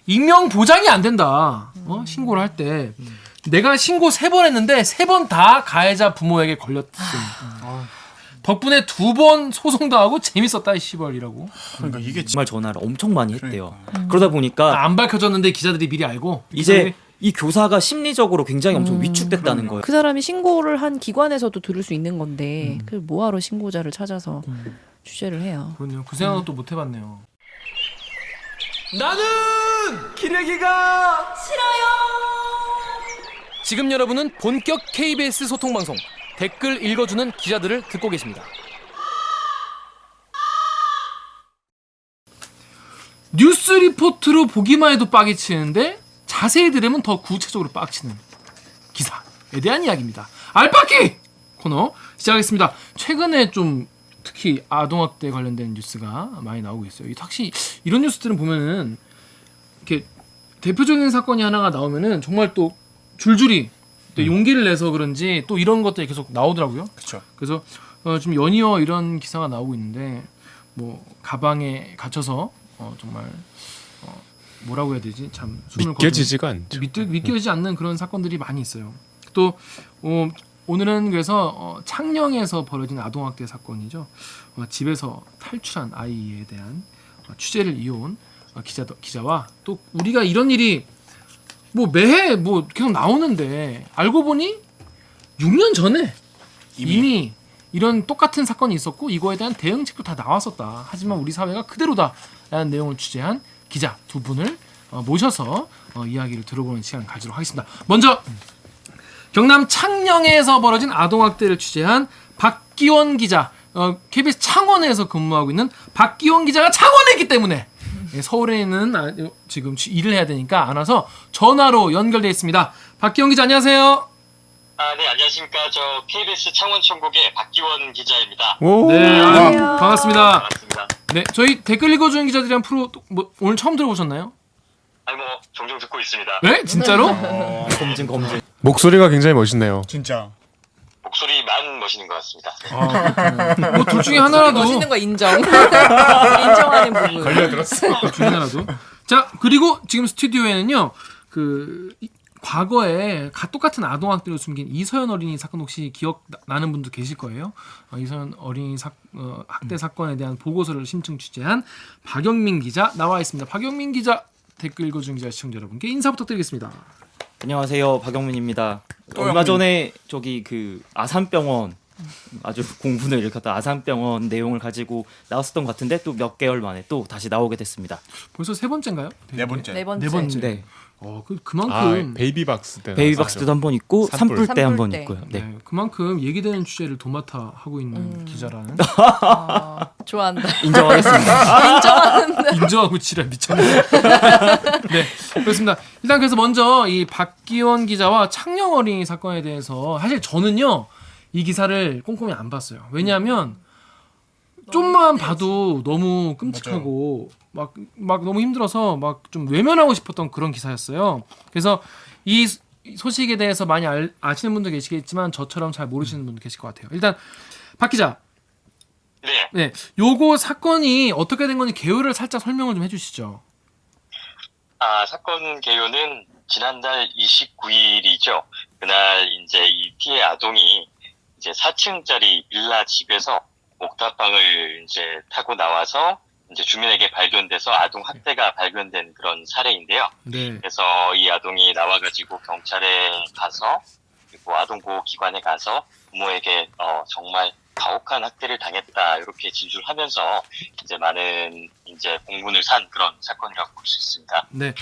익명 보장이 안 된다. 신고를 할 때. 내가 신고 3번 했는데 3번 다 가해자 부모에게 걸렸음. 덕분에 2번 소송당하고 재밌었다 이 씨발이라고. 그러니까 이게 정말 전화를 엄청 많이 했대요. 그러다 보니까 안 밝혀졌는데 기자들이 미리 알고 이제 이 교사가 심리적으로 굉장히 엄청 위축됐다는 거예요. 그 사람이 신고를 한 기관에서도 들을 수 있는 건데 그 뭐하러 신고자를 찾아서 취재를 해요. 그렇네요. 그 생각은 또 못 해봤네요. 나는 기레기가 싫어요. 지금 여러분은 본격 KBS 소통 방송 댓글 읽어주는 기자들을 듣고 계십니다. 뉴스 리포트로 보기만 해도 빡이 치는데 자세히 들으면 더 구체적으로 빡치는 기사에 대한 이야기입니다. 알파키 코너 시작하겠습니다. 최근에 좀 특히 아동학대 관련된 뉴스가 많이 나오고 있어요. 확실히 이런 뉴스들은 보면은 이렇게 대표적인 사건이 하나가 나오면은 정말 또 줄줄이 또 용기를 내서 그런지 또 이런 것들이 계속 나오더라고요. 그렇죠. 그래서 지금 연이어 이런 기사가 나오고 있는데 뭐 가방에 갇혀서 정말 뭐라고 해야 되지? 참 숨을 믿겨지지가 않죠. 믿겨지지 않는 그런 사건들이 많이 있어요. 또 오늘은 그래서 창녕에서 벌어진 아동학대 사건이죠. 집에서 탈출한 아이에 대한 취재를 이어온 기자와 또 우리가 이런 일이 뭐 매해 뭐 계속 나오는데 알고 보니 6년 전에 이미 이런 똑같은 사건이 있었고 이거에 대한 대응책도 다 나왔었다. 하지만 우리 사회가 그대로다라는 내용을 취재한 기자 2분을 모셔서 이야기를 들어보는 시간 가지도록 하겠습니다. 먼저 경남 창녕에서 벌어진 아동학대를 취재한 박기원 기자, KBS 창원에서 근무하고 있는 박기원 기자가 창원에 있기 때문에 서울에는 지금 일을 해야 되니까 안 와서 전화로 연결되어 있습니다. 박기원 기자 안녕하세요. 네, 안녕하십니까. 저 KBS 창원천국의 박기원 기자입니다. 네, 반갑습니다. 반갑습니다. 네, 저희 댓글 읽어주는 기자들이란 프로 오늘 처음 들어보셨나요? 아니 뭐 종종 듣고 있습니다. 네, 진짜로? 검증. 목소리가 굉장히 멋있네요. 진짜 목소리만 멋있는 것 같습니다. 뭐 둘 중에 하나라도 멋있는 거 인정. 인정하는 부분. 걸려들었어. 둘 중에 하나라도. 자, 그리고 지금 스튜디오에는요. 과거에 똑같은 아동학대로 숨긴 이서연 어린이 사건 혹시 기억나는 분도 계실 거예요. 이서연 어린이 학대 사건에 대한 보고서를 심층 취재한 박영민 기자 나와 있습니다. 박영민 기자 댓글 읽어주는 기자 시청자 여러분께 인사 부탁드리겠습니다. 안녕하세요, 박영민입니다. 얼마 전에 저기 그 아산병원 아주 공분을 일으켰던 아산병원 내용을 가지고 나왔었던 것 같은데 또 몇 개월 만에 또 다시 나오게 됐습니다. 벌써 3번째인가요? 네 번째. 네 번째. 네 번째. 네, 그만큼 베이비박스 때 베이비박스 때도 한 번 있고 산불 때 한 번 때. 있고요. 네. 그만큼 얘기되는 취재를 도맡아 하고 있는 기자라는 좋아한다. 인정하겠습니다. 인정하고 지랄 미쳤네. 네, 그렇습니다. 일단 그래서 먼저 이 박기원 기자와 창녕 어린이 사건에 대해서 사실 저는요 이 기사를 꼼꼼히 안 봤어요. 왜냐하면 좀만 봐도 너무 끔찍하고 막 너무 힘들어서 막 좀 외면하고 싶었던 그런 기사였어요. 그래서 이 소식에 대해서 많이 아시는 분도 계시겠지만 저처럼 잘 모르시는 분도 계실 것 같아요. 일단 박 기자, 네, 요거 사건이 어떻게 된 건지 개요를 살짝 설명을 좀 해주시죠. 사건 개요는 지난달 29일이죠. 그날 이제 이 피해 아동이 이제 4층짜리 빌라 집에서 옥탑방을 이제 타고 나와서 이제 주민에게 발견돼서 아동 학대가 발견된 그런 사례인데요. 네. 그래서 이 아동이 나와가지고 경찰에 가서 그리고 아동보호기관에 가서 부모에게 정말 가혹한 학대를 당했다 이렇게 진술하면서 이제 많은 이제 공분을 산 그런 사건이라고 볼 수 있습니다. 네.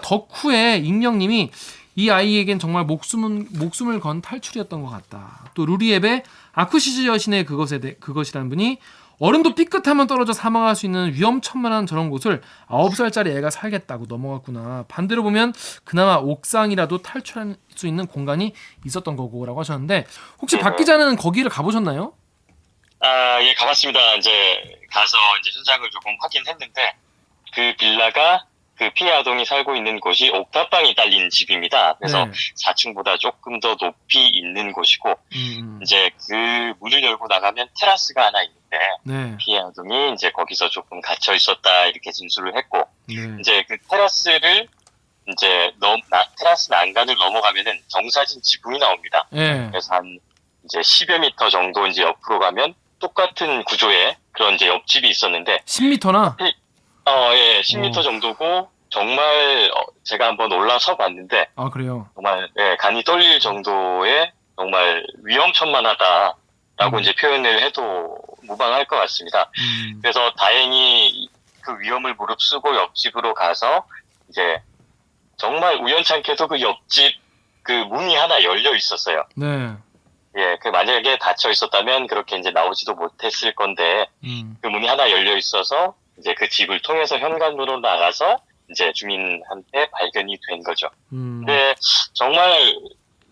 덕후의 익명님이 이 아이에겐 정말 목숨을 건 탈출이었던 것 같다. 또 루리앱의 아쿠시즈 여신의 그것이라는 분이 어른도 삐끗하면 떨어져 사망할 수 있는 위험천만한 저런 곳을 9살짜리 애가 살겠다고 넘어갔구나. 반대로 보면 그나마 옥상이라도 탈출할 수 있는 공간이 있었던 거고라고 하셨는데 혹시 박 기자는 거기를 가보셨나요? 예, 가봤습니다. 이제 가서 이제 현장을 조금 확인했는데 그 빌라가 그 피해 아동이 살고 있는 곳이 옥탑방이 딸린 집입니다. 그래서 네. 4층보다 조금 더 높이 있는 곳이고 음. 이제 그 문을 열고 나가면 테라스가 하나 있는데 네. 피해 아동이 이제 거기서 조금 갇혀 있었다 이렇게 진술을 했고 네. 이제 그 테라스를 이제 테라스 난간을 넘어가면은 경사진 지붕이 나옵니다. 네. 그래서 한 이제 10여 미터 정도 이제 옆으로 가면 똑같은 구조의 그런 이제 옆집이 있었는데 10m나? 예, 10m 정도고 정말 제가 한번 올라서 봤는데 아, 그래요. 정말 예, 간이 떨릴 정도의 정말 위험천만하다라고 이제 표현을 해도 무방할 것 같습니다. 그래서 다행히 그 위험을 무릅쓰고 옆집으로 가서 이제 정말 우연찮게도 그 옆집 그 문이 하나 열려 있었어요. 네. 예, 그 만약에 닫혀 있었다면 그렇게 이제 나오지도 못했을 건데 그 문이 하나 열려 있어서 이제 그 집을 통해서 현관으로 나가서 이제 주민한테 발견이 된 거죠. 근데 정말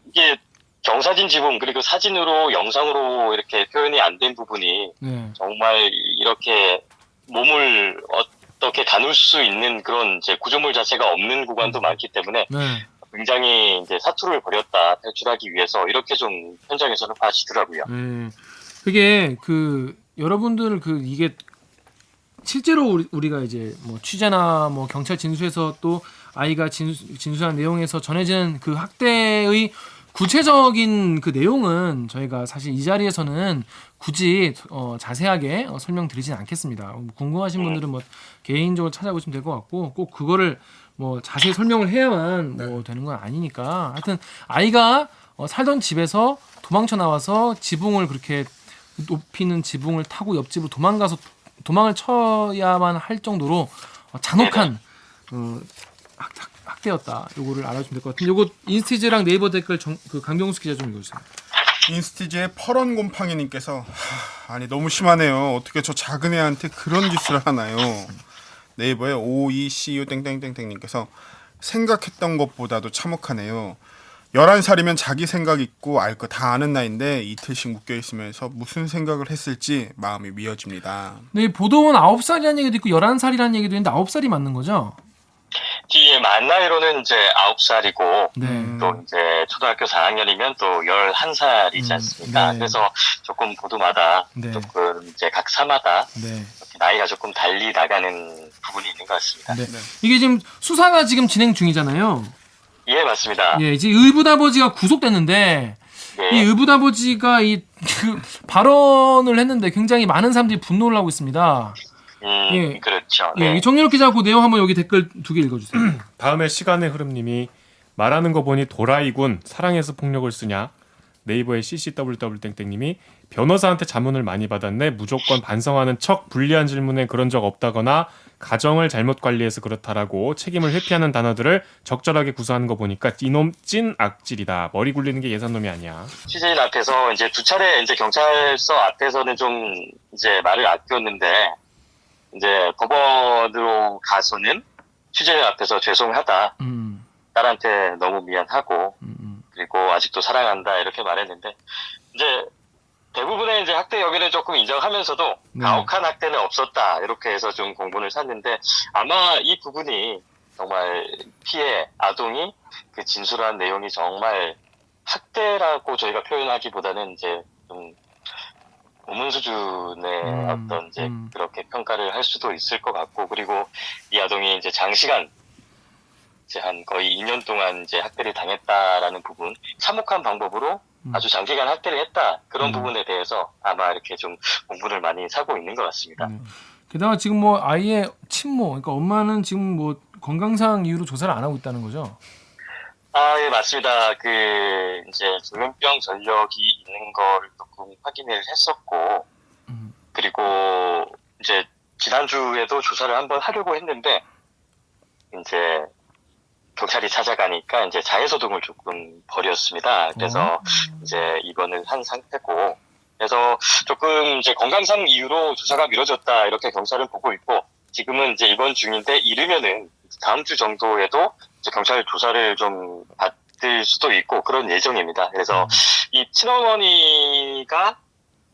이게 경사진 지붕 그리고 사진으로 영상으로 이렇게 표현이 안 된 부분이 네. 정말 이렇게 몸을 어떻게 가눌 수 있는 그런 이제 구조물 자체가 없는 구간도 많기 때문에 네. 굉장히 이제 사투를 벌였다 탈출하기 위해서 이렇게 좀 현장에서는 봐지더라고요. 네. 그게 그 여러분들 그 이게 실제로 우리가 이제 뭐 취재나 뭐 경찰 진술에서 또 아이가 진술한 내용에서 전해지는 그 학대의 구체적인 그 내용은 저희가 사실 이 자리에서는 굳이 자세하게 설명드리진 않겠습니다. 궁금하신 분들은 뭐 개인적으로 찾아보시면 될 것 같고 꼭 그거를 뭐 자세히 설명을 해야만 뭐 되는 건 아니니까 하여튼 아이가 살던 집에서 도망쳐 나와서 지붕을 그렇게 높이는 지붕을 타고 옆집으로 도망을 쳐야만 할 정도로 잔혹한 학대였다. 요거를 알아주시면 될 것 같은데 요거 인스티즈랑 네이버 댓글 그 강병수 기자 좀 읽어주세요. 인스티즈의 퍼런 곰팡이님께서 아니 너무 심하네요. 어떻게 저 작은 애한테 그런 짓을 하나요? 네이버에 OECU 땡땡땡땡님께서 생각했던 것보다도 참혹하네요. 11살이면 자기 생각 있고 알 거 다 아는 나이인데 이틀씩 묶여있으면서 무슨 생각을 했을지 마음이 미어집니다. 네, 보도는 9살이라는 얘기도 있고 11살이라는 얘기도 있는데 9살이 맞는 거죠? 뒤에 만 나이로는 이제 9살이고 네. 또 이제 초등학교 4학년이면 또 11살이지 않습니까? 네. 그래서 조금 보도마다 네. 조금 이제 각 사마다 네. 이렇게 나이가 조금 달리 나가는 부분이 있는 것 같습니다. 네. 이게 지금 수사가 지금 진행 중이잖아요. 예, 맞습니다. 예, 이제 의붓아버지가 구속됐는데 이 네. 의붓아버지가 그 발언을 했는데 굉장히 많은 사람들이 분노를 하고 있습니다. 예. 그렇죠. 예, 네. 이 정연욱 기자 그 내용 한번 여기 댓글 2개 읽어주세요. 다음에 시간의 흐름님이 말하는 거 보니 도라이군 사랑해서 폭력을 쓰냐. 네이버의 CCWW땡땡님이 변호사한테 자문을 많이 받았네. 무조건 반성하는 척 불리한 질문에 그런 적 없다거나 가정을 잘못 관리해서 그렇다라고 책임을 회피하는 단어들을 적절하게 구사하는 거 보니까 이놈 찐 악질이다. 머리 굴리는 게 예산놈이 아니야. 취재인 앞에서 이제 두 차례 이제 경찰서 앞에서는 좀 이제 말을 아꼈는데 이제 법원으로 가서는 취재인 앞에서 죄송하다. 딸한테 너무 미안하고 그리고 아직도 사랑한다 이렇게 말했는데 이제 대부분의 이제 학대 여기는 조금 인정하면서도 네. 가혹한 학대는 없었다 이렇게 해서 좀 공분을 샀는데 아마 이 부분이 정말 피해 아동이 그 진술한 내용이 정말 학대라고 저희가 표현하기보다는 이제 좀 고문 수준의 어떤 이제 그렇게 평가를 할 수도 있을 것 같고 그리고 이 아동이 이제 장시간 이제 한 거의 2년 동안 이제 학대를 당했다라는 부분, 참혹한 방법으로 아주 장기간 학대를 했다 그런 부분에 대해서 아마 이렇게 좀 공부를 많이 사고 있는 것 같습니다. 게다가 지금 뭐 아이의 친모, 그러니까 엄마는 지금 뭐 건강상 이유로 조사를 안 하고 있다는 거죠? 예, 맞습니다. 그 이제 조현병 전력이 있는 걸 조금 확인을 했었고, 그리고 이제 지난주에도 조사를 한번 하려고 했는데 이제 경찰이 찾아가니까 이제 자해소동을 조금 벌였습니다. 그래서 이제 입원을 한 상태고, 그래서 조금 이제 건강상 이유로 조사가 미뤄졌다 이렇게 경찰은 보고 있고, 지금은 이제 입원 중인데 이르면은 다음 주 정도에도 이제 경찰 조사를 좀 받을 수도 있고 그런 예정입니다. 그래서 이 친어머니가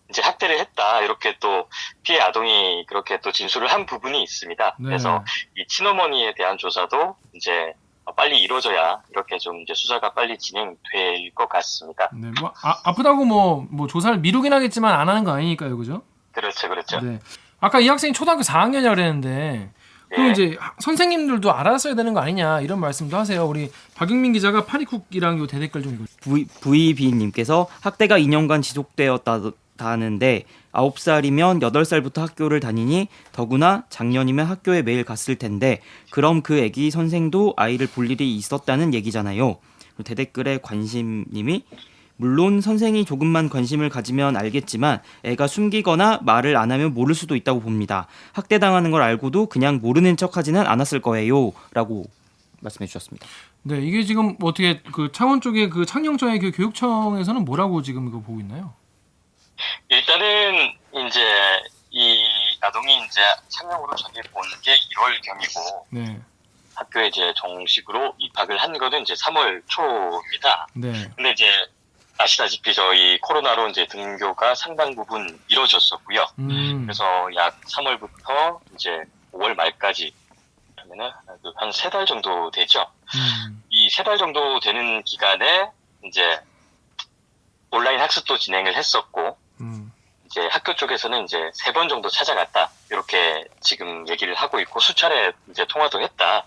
이제 학대를 했다 이렇게 또 피해 아동이 그렇게 또 진술을 한 부분이 있습니다. 네. 그래서 이 친어머니에 대한 조사도 이제 빨리 이루어져야 이렇게 좀 이제 수사가 빨리 진행될 것 같습니다. 네, 뭐 아프다고 뭐 조사를 미루긴 하겠지만 안 하는 거 아니니까요, 그죠? 그렇죠, 그렇죠. 네. 아까 이 학생이 초등학교 4학년이라 그랬는데 그럼 네. 이제 선생님들도 알았어야 되는 거 아니냐 이런 말씀도 하세요. 우리 박용민 기자가 파리쿡이랑 요 대댓글 좀 읽어. VB님께서 학대가 2년간 지속되었다는데 9살이면 8살부터 학교를 다니니 더구나 작년이면 학교에 매일 갔을 텐데 그럼 그 애기 선생도 아이를 볼 일이 있었다는 얘기잖아요. 대댓글에 관심님이 물론 선생이 조금만 관심을 가지면 알겠지만 애가 숨기거나 말을 안 하면 모를 수도 있다고 봅니다. 학대당하는 걸 알고도 그냥 모르는 척하지는 않았을 거예요. 라고 말씀해 주셨습니다. 네, 이게 지금 어떻게 그 창원 쪽에 그 창녕청의 그 교육청에서는 뭐라고 지금 이거 보고 있나요? 일단은 이제 이 아동이 이제 창녕으로 전입 온 게 1월경이고 네, 학교에 이제 정식으로 입학을 한 거는 이제 3월 초입니다. 네, 근데 이제 아시다시피 저희 코로나로 이제 등교가 상당 부분 이뤄졌었고요. 그래서 약 3월부터 이제 5월 말까지 하면은 한 3달 정도 되죠. 이 3달 정도 되는 기간에 이제 온라인 학습도 진행을 했었고, 이제 학교 쪽에서는 이제 3번 정도 찾아갔다. 이렇게 지금 얘기를 하고 있고, 수차례 이제 통화도 했다.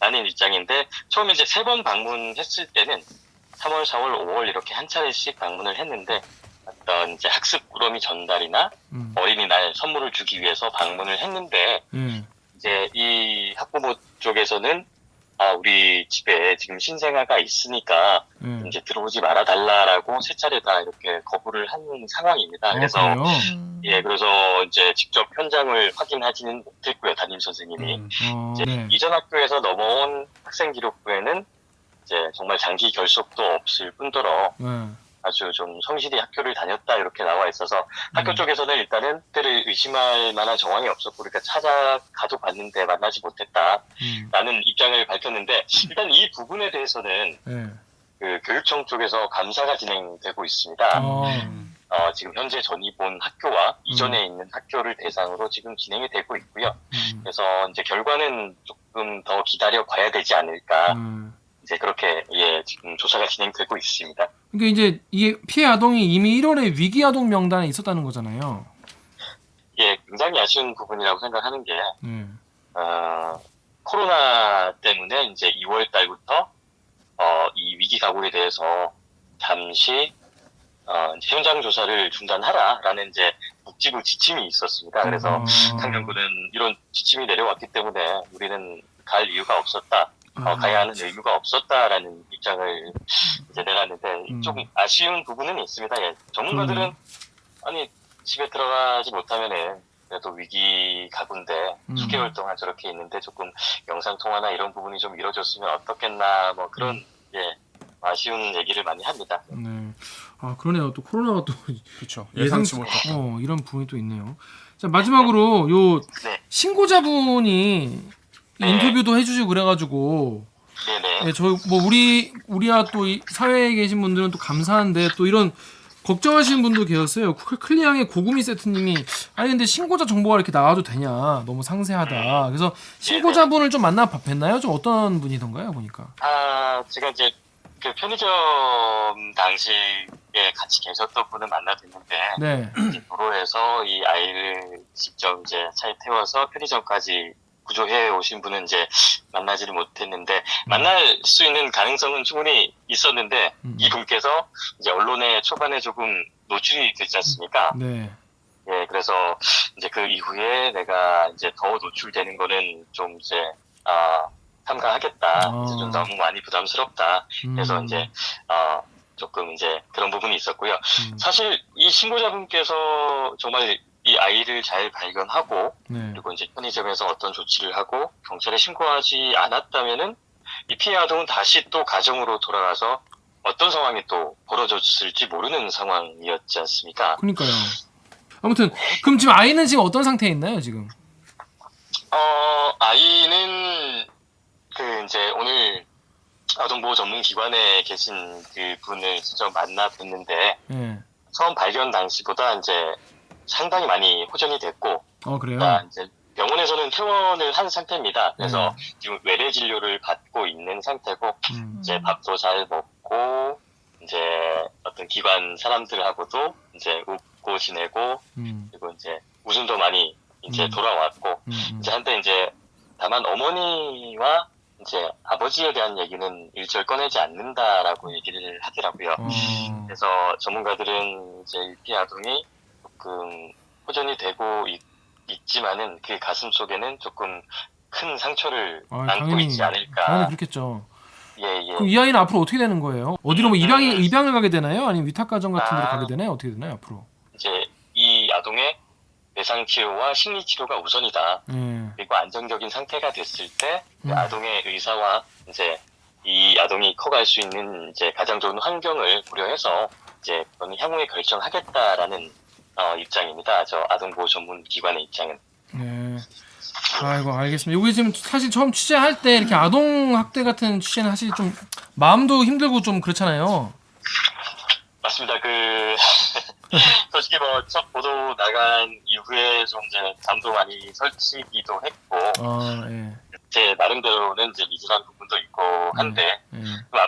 라는 입장인데, 처음에 이제 3번 방문했을 때는 3월, 4월, 5월 이렇게 한 차례씩 방문을 했는데, 어떤 이제 학습 꾸러미 전달이나 어린이날 선물을 주기 위해서 방문을 했는데, 이제 이 학부모 쪽에서는 우리 집에 지금 신생아가 있으니까 이제 들어오지 말아달라라고 3차례 다 이렇게 거부를 한 상황입니다. 그래서 그래요? 예, 그래서 이제 직접 현장을 확인하지는 못했고요, 담임 선생님이. 이제 네. 이전 학교에서 넘어온 학생 기록부에는 이제 정말 장기 결석도 없을 뿐더러 네. 아주 좀 성실히 학교를 다녔다 이렇게 나와 있어서 학교 쪽에서는 일단은 그때를 의심할 만한 정황이 없었고 그러니까 찾아가도 봤는데 만나지 못했다라는 입장을 밝혔는데 일단 이 부분에 대해서는 네. 그 교육청 쪽에서 감사가 진행되고 있습니다. 아, 지금 현재 전입 온 학교와 이전에 있는 학교를 대상으로 지금 진행이 되고 있고요. 그래서 이제 결과는 조금 더 기다려 봐야 되지 않을까. 이제 그렇게 지금 조사가 진행되고 있습니다. 그러니까 이제 이 피해 아동이 이미 1월에 위기 아동 명단에 있었다는 거잖아요. 예, 굉장히 아쉬운 부분이라고 생각하는 게 네. 코로나 때문에 이제 2월 달부터 이 위기 가구에 대해서 잠시 이제 현장 조사를 중단하라라는 이제 복지부 지침이 있었습니다. 그래서 창녕구는 이런 지침이 내려왔기 때문에 우리는 갈 이유가 없었다. 가야 하는 의무가 없었다라는 입장을 이제 내놨는데 좀 아쉬운 부분은 있습니다. 예. 전문가들은 아니 집에 들어가지 못하면은 그래도 위기 가구인데 수개월 동안 저렇게 있는데 조금 영상 통화나 이런 부분이 좀 이루어졌으면 어떻겠나 뭐 그런 아쉬운 얘기를 많이 합니다. 네. 아 그러네요. 또 코로나가 또 그렇죠. 예상치 못했다. 이런 부분이 또 있네요. 자 마지막으로 요 네. 신고자분이 인터뷰도 해주시고 그래가지고 네네. 네, 저 뭐 우리야 또 이 사회에 계신 분들은 또 감사한데 또 이런 걱정하시는 분도 계셨어요. 클리앙의 고구미 세트님이 아니 근데 신고자 정보가 이렇게 나와도 되냐 너무 상세하다. 그래서 신고자분을 좀 만나 뵀나요? 좀 어떤 분이던가요 보니까? 제가 이제 그 편의점 당시에 같이 계셨던 분을 만나뵀는데 네. 이제 도로에서 이 아이를 직접 이제 차에 태워서 편의점까지 구조해 오신 분은 이제 만나지를 못했는데 만날 수 있는 가능성은 충분히 있었는데 이 분께서 이제 언론에 초반에 조금 노출이 됐지 않습니까? 네. 예, 그래서 이제 그 이후에 내가 이제 더 노출되는 거는 좀 이제 삼가하겠다. 이제 좀 너무 많이 부담스럽다. 그래서 이제 조금 이제 그런 부분이 있었고요. 사실 이 신고자분께서 정말 이 아이를 잘 발견하고 그리고 이제 편의점에서 어떤 조치를 하고 경찰에 신고하지 않았다면은 이 피해 아동은 다시 또 가정으로 돌아가서 어떤 상황이 또 벌어졌을지 모르는 상황이었지 않습니까? 그러니까요. 아무튼 그럼 지금 아이는 지금 어떤 상태에 있나요 지금? 아이는 그 이제 오늘 아동보호 전문기관에 계신 그 분을 직접 만나 뵀는데 네. 처음 발견 당시보다 이제 상당히 많이 호전이 됐고, 그래요? 이제 병원에서는 퇴원을 한 상태입니다. 그래서 지금 외래 진료를 받고 있는 상태고, 이제 밥도 잘 먹고, 이제 어떤 기관 사람들하고도 이제 웃고 지내고, 그리고 이제 웃음도 많이 이제 돌아왔고, 이제 한때 이제 다만 어머니와 이제 아버지에 대한 얘기는 일절 꺼내지 않는다라고 얘기를 하더라고요. 그래서 전문가들은 이제 일피 아동이 조금 호전이 되고 있지만은 그 가슴 속에는 조금 큰 상처를 안고 있지 않을까. 당연히 그렇겠죠. 예. 그럼 이 아이는 앞으로 어떻게 되는 거예요? 어디로 뭐 입양을 가게 되나요? 아니면 위탁가정 같은 데로 가게 되나요? 어떻게 되나요 앞으로? 이제 이 아동의 배상 치료와 심리 치료가 우선이다. 그리고 안정적인 상태가 됐을 때 그 아동의 의사와 이제 이 아동이 커갈 수 있는 이제 가장 좋은 환경을 고려해서 이제 그건 향후에 결정하겠다라는 입장입니다. 저 아동보호 전문 기관의 입장은. 네. 아이고 알겠습니다. 여기 지금 사실 처음 취재할 때 이렇게 아동 학대 같은 취재는 사실 좀 마음도 힘들고 좀 그렇잖아요. 맞습니다. 솔직히 뭐 첫 보도 나간 이후에 좀 이제 잠도 많이 설치기도 했고, 예. 제 나름대로는 이제 미진한 부분도 있고 한데, 그럼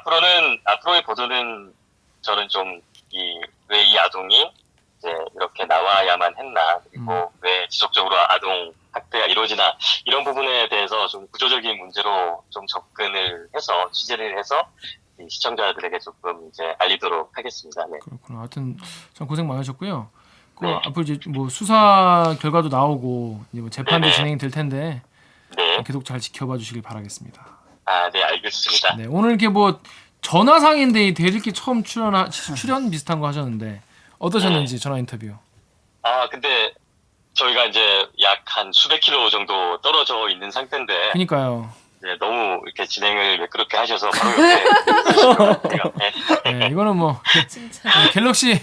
앞으로의 보도는 저는 좀 왜 이 아동이 이제 이렇게 나와야만 했나, 그리고 왜 지속적으로 아동 학대가 이루어지나, 이런 부분에 대해서 좀 구조적인 문제로 좀 접근을 해서 취재를 해서 이 시청자들에게 조금 이제 알리도록 하겠습니다. 네. 그렇구나. 하여튼 참 고생 많으셨고요. 네. 앞으로 이제 뭐 수사 결과도 나오고 이제 뭐 재판도 네네. 진행이 될 텐데 네. 계속 잘 지켜봐 주시길 바라겠습니다. 네, 알겠습니다. 네, 오늘 이렇게 뭐 전화상인데 대리기 처음 출연 비슷한 거 하셨는데 어떠셨는지 전화 인터뷰. 근데 저희가 이제 약 한 수백 킬로 정도 떨어져 있는 상태인데, 그러니까요. 네, 너무 이렇게 진행을 매끄럽게 하셔서 바로 옆에 네, 이거는 뭐 갤럭시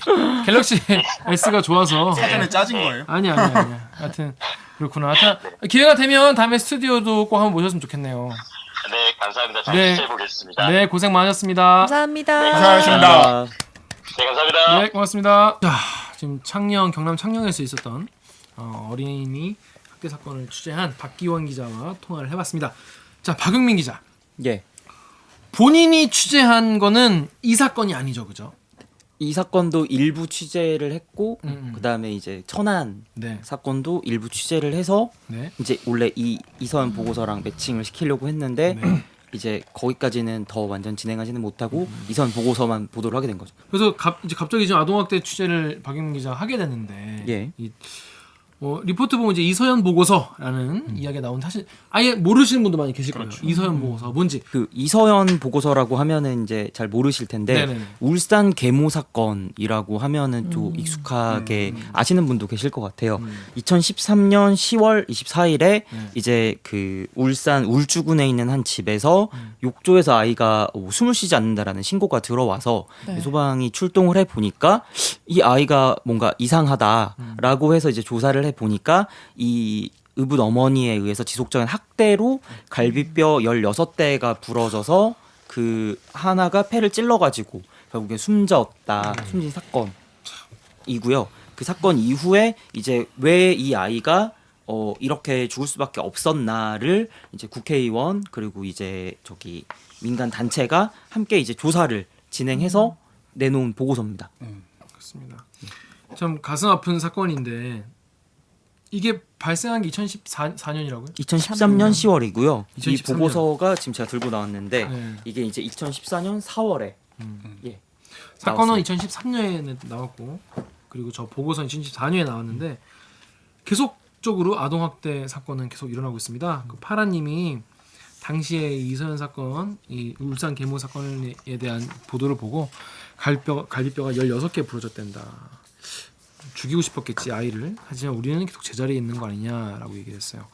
S가 좋아서 사전에 짜진 거예요? 아니야. 하여튼 그렇구나. 하여튼 기회가 되면 다음에 스튜디오도 꼭 한번 모셨으면 좋겠네요. 네, 감사합니다. 잘 네. 취재해보겠습니다. 네, 고생 많으셨습니다. 감사합니다. 감사합니다. 네, 감사합니다. 네, 고맙습니다. 자, 지금 경남 창녕에서 있었던 어린이 학대 사건을 취재한 박기원 기자와 통화를 해봤습니다. 자, 박용민 기자. 예. 본인이 취재한 거는 이 사건이 아니죠, 그죠? 이 사건도 일부 취재를 했고 그다음에 이제 천안 네, 사건도 일부 취재를 해서 네, 이제 원래 이 이서연 보고서랑 매칭을 시키려고 했는데 네. 이제 거기까지는 더 완전 진행하지는 못하고 이서연 보고서만 보도를 하게 된 거죠. 그래서 이제 갑자기 지금 아동학대 취재를 박용민 기자 하게 됐는데, 예. 리포트 보면 이제 이서연 보고서라는 이야기가 나오는데 사실 아예 모르시는 분도 많이 계실 거예요. 이서연 보고서 뭔지. 그 이서연 보고서라고 하면은 이제 잘 모르실 텐데 네네네. 울산 계모 사건이라고 하면은 좀 익숙하게 아시는 분도 계실 것 같아요. 2013년 10월 24일에 이제 그 울산 울주군에 있는 한 집에서 욕조에서 아이가 숨을 쉬지 않는다라는 신고가 들어와서 소방이 출동을 해 보니까 이 아이가 뭔가 이상하다라고 해서 이제 조사를 해 보니까 이 의붓 어머니에 의해서 지속적인 학대로 갈비뼈 16대가 부러져서 그 하나가 폐를 찔러가지고 결국에 숨진 사건이고요. 그 사건 이후에 이제 왜 이 아이가 이렇게 죽을 수밖에 없었나를 이제 국회의원 그리고 이제 저기 민간 단체가 함께 이제 조사를 진행해서 내놓은 보고서입니다. 그렇습니다. 참 가슴 아픈 사건인데 이게 발생한 게 2014년이라고요? 2013년 10월이고요. 이 2013년. 보고서가 지금 제가 들고 나왔는데 네. 이게 이제 2014년 4월에 예. 사건은 나왔어요. 2013년에 나왔고 그리고 저 보고서는 2014년에 나왔는데 계속적으로 아동학대 사건은 계속 일어나고 있습니다. 그 파라님이 당시에 이서연 사건, 이 울산 계모 사건에 대한 보도를 보고 갈비뼈가 16개 부러졌댄다. 죽이고 싶었겠지 아이를. 하지만 우리는 계속 제자리에 있는 거 아니냐라고 얘기했어요.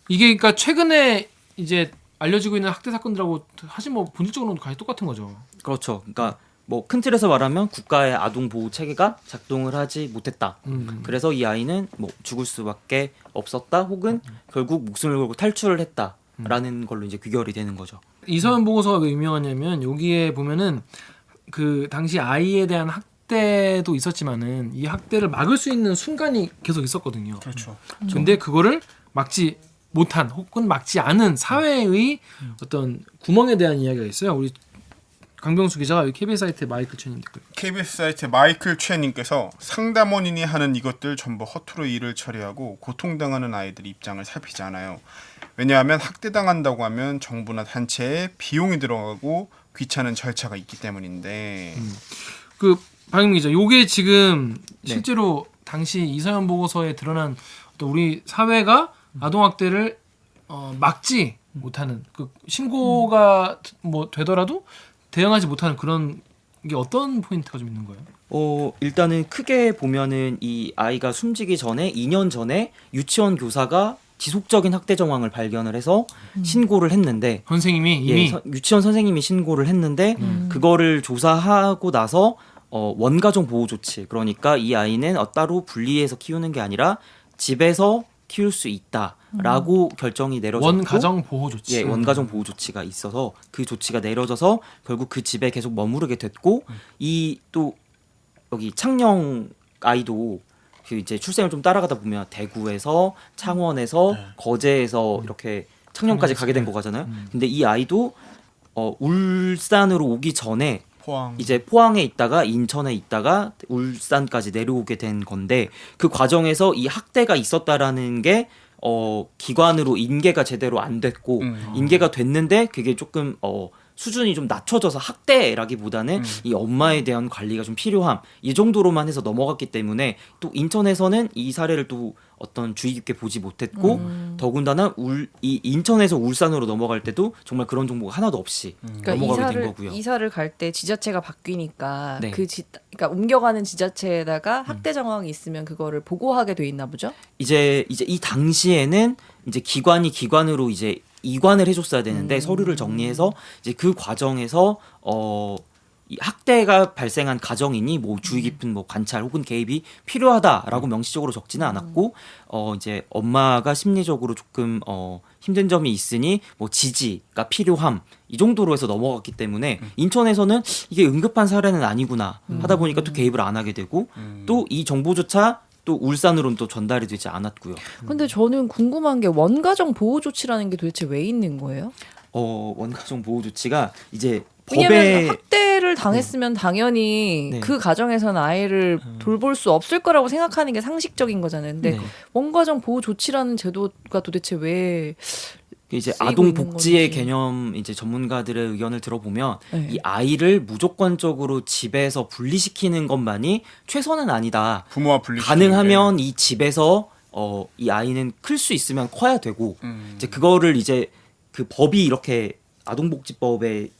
이게 그러니까 최근에 이제 알려지고 있는 학대 사건들하고 사실 뭐 본질적으로는 거의 똑같은 거죠. 그렇죠. 그러니까 뭐 큰 틀에서 말하면 국가의 아동 보호 체계가 작동을 하지 못했다. 그래서 이 아이는 뭐 죽을 수밖에 없었다. 혹은 결국 목숨을 걸고 탈출을 했다라는 걸로 이제 귀결이 되는 거죠. 이서연 보고서가 왜 유명하냐면 여기에 보면은 그 당시 아이에 대한 학대도 있었지만은 이 학대를 막을 수 있는 순간이 계속 있었거든요. 그렇죠. 근데 그거를 막지 못한 혹은 막지 않은 사회의 어떤 구멍에 대한 이야기가 있어요. 우리 강병수 기자가 여기 KBS 사이트 마이클 최님 댓글. KBS 사이트 마이클 최님께서 상담원인이 하는 이것들 전부 허투루 일을 처리하고 고통당하는 아이들 입장을 살피지 않아요. 왜냐하면 학대당한다고 하면 정부나 단체에 비용이 들어가고 귀찮은 절차가 있기 때문인데. 그 박영 기자, 요게 지금 네. 실제로 당시 이서연 보고서에 드러난 어떤 우리 사회가 아동 학대를 막지 못하는 그 신고가 뭐 되더라도 대응하지 못하는 그런 게 어떤 포인트가 좀 있는 거예요? 일단은 크게 보면은 이 아이가 숨지기 전에 2년 전에 유치원 교사가 지속적인 학대 정황을 발견을 해서 신고를 했는데 선생님이 이미 유치원 선생님이 신고를 했는데 그거를 조사하고 나서 원가정 보호 조치, 그러니까 이 아이는 따로 분리해서 키우는 게 아니라 집에서 키울 수 있다라고 결정이 내려졌고 원가정 보호 조치. 예, 원가정 보호 조치가 있어서 그 조치가 내려져서 결국 그 집에 계속 머무르게 됐고 이 또 여기 창녕 아이도 그 이제 출생을 좀 따라가다 보면 대구에서 창원에서 거제에서 이렇게 창녕까지 가게 된 거잖아요. 근데 이 아이도 울산으로 오기 전에 포항. 이제 포항에 있다가 인천에 있다가 울산까지 내려오게 된 건데 그 과정에서 이 학대가 있었다라는 게 기관으로 인계가 제대로 안 됐고 인계가 됐는데 그게 조금 수준이 좀 낮춰져서 학대라기보다는 이 엄마에 대한 관리가 좀 필요함 이 정도로만 해서 넘어갔기 때문에 또 인천에서는 이 사례를 또 어떤 주의 깊게 보지 못했고 더군다나 이 인천에서 울산으로 넘어갈 때도 정말 그런 정보가 하나도 없이 그러니까 넘어가게 된 거고요. 이사를 갈 때 지자체가 바뀌니까 네. 그러니까 옮겨가는 지자체에다가 학대 정황이 있으면 그거를 보고하게 돼 있나 보죠? 이제 이 당시에는 이제 기관으로 이제 이관을 해줬어야 되는데 서류를 정리해서 이제 그 과정에서 이 학대가 발생한 가정이니 뭐 주의 깊은 뭐 관찰 혹은 개입이 필요하다라고 명시적으로 적지는 않았고 이제 엄마가 심리적으로 조금 힘든 점이 있으니 뭐 지지가 필요함 이 정도로 해서 넘어갔기 때문에 인천에서는 이게 응급한 사례는 아니구나 하다 보니까 또 개입을 안 하게 되고 또 이 정보조차 또 울산으로는 또 전달이 되지 않았고요. 근데 저는 궁금한 게 원가정 보호 조치라는 게 도대체 왜 있는 거예요? 원가정 보호 조치가 이제 왜냐면 법에 학대를 당했으면 당연히 네. 그 가정에서는 아이를 돌볼 수 없을 거라고 생각하는 게 상식적인 거잖아요. 근데 네. 원가정 보호 조치라는 제도가 도대체 왜 이제 쓰이고 아동 있는 복지의 건지. 개념 이제 전문가들의 의견을 들어보면 네. 이 아이를 무조건적으로 집에서 분리시키는 것만이 최선은 아니다. 부모와 분리. 가능하면 이 집에서 이 아이는 클 수 있으면 커야 되고 이제 그거를 이제 그 법이 이렇게 아동복지법의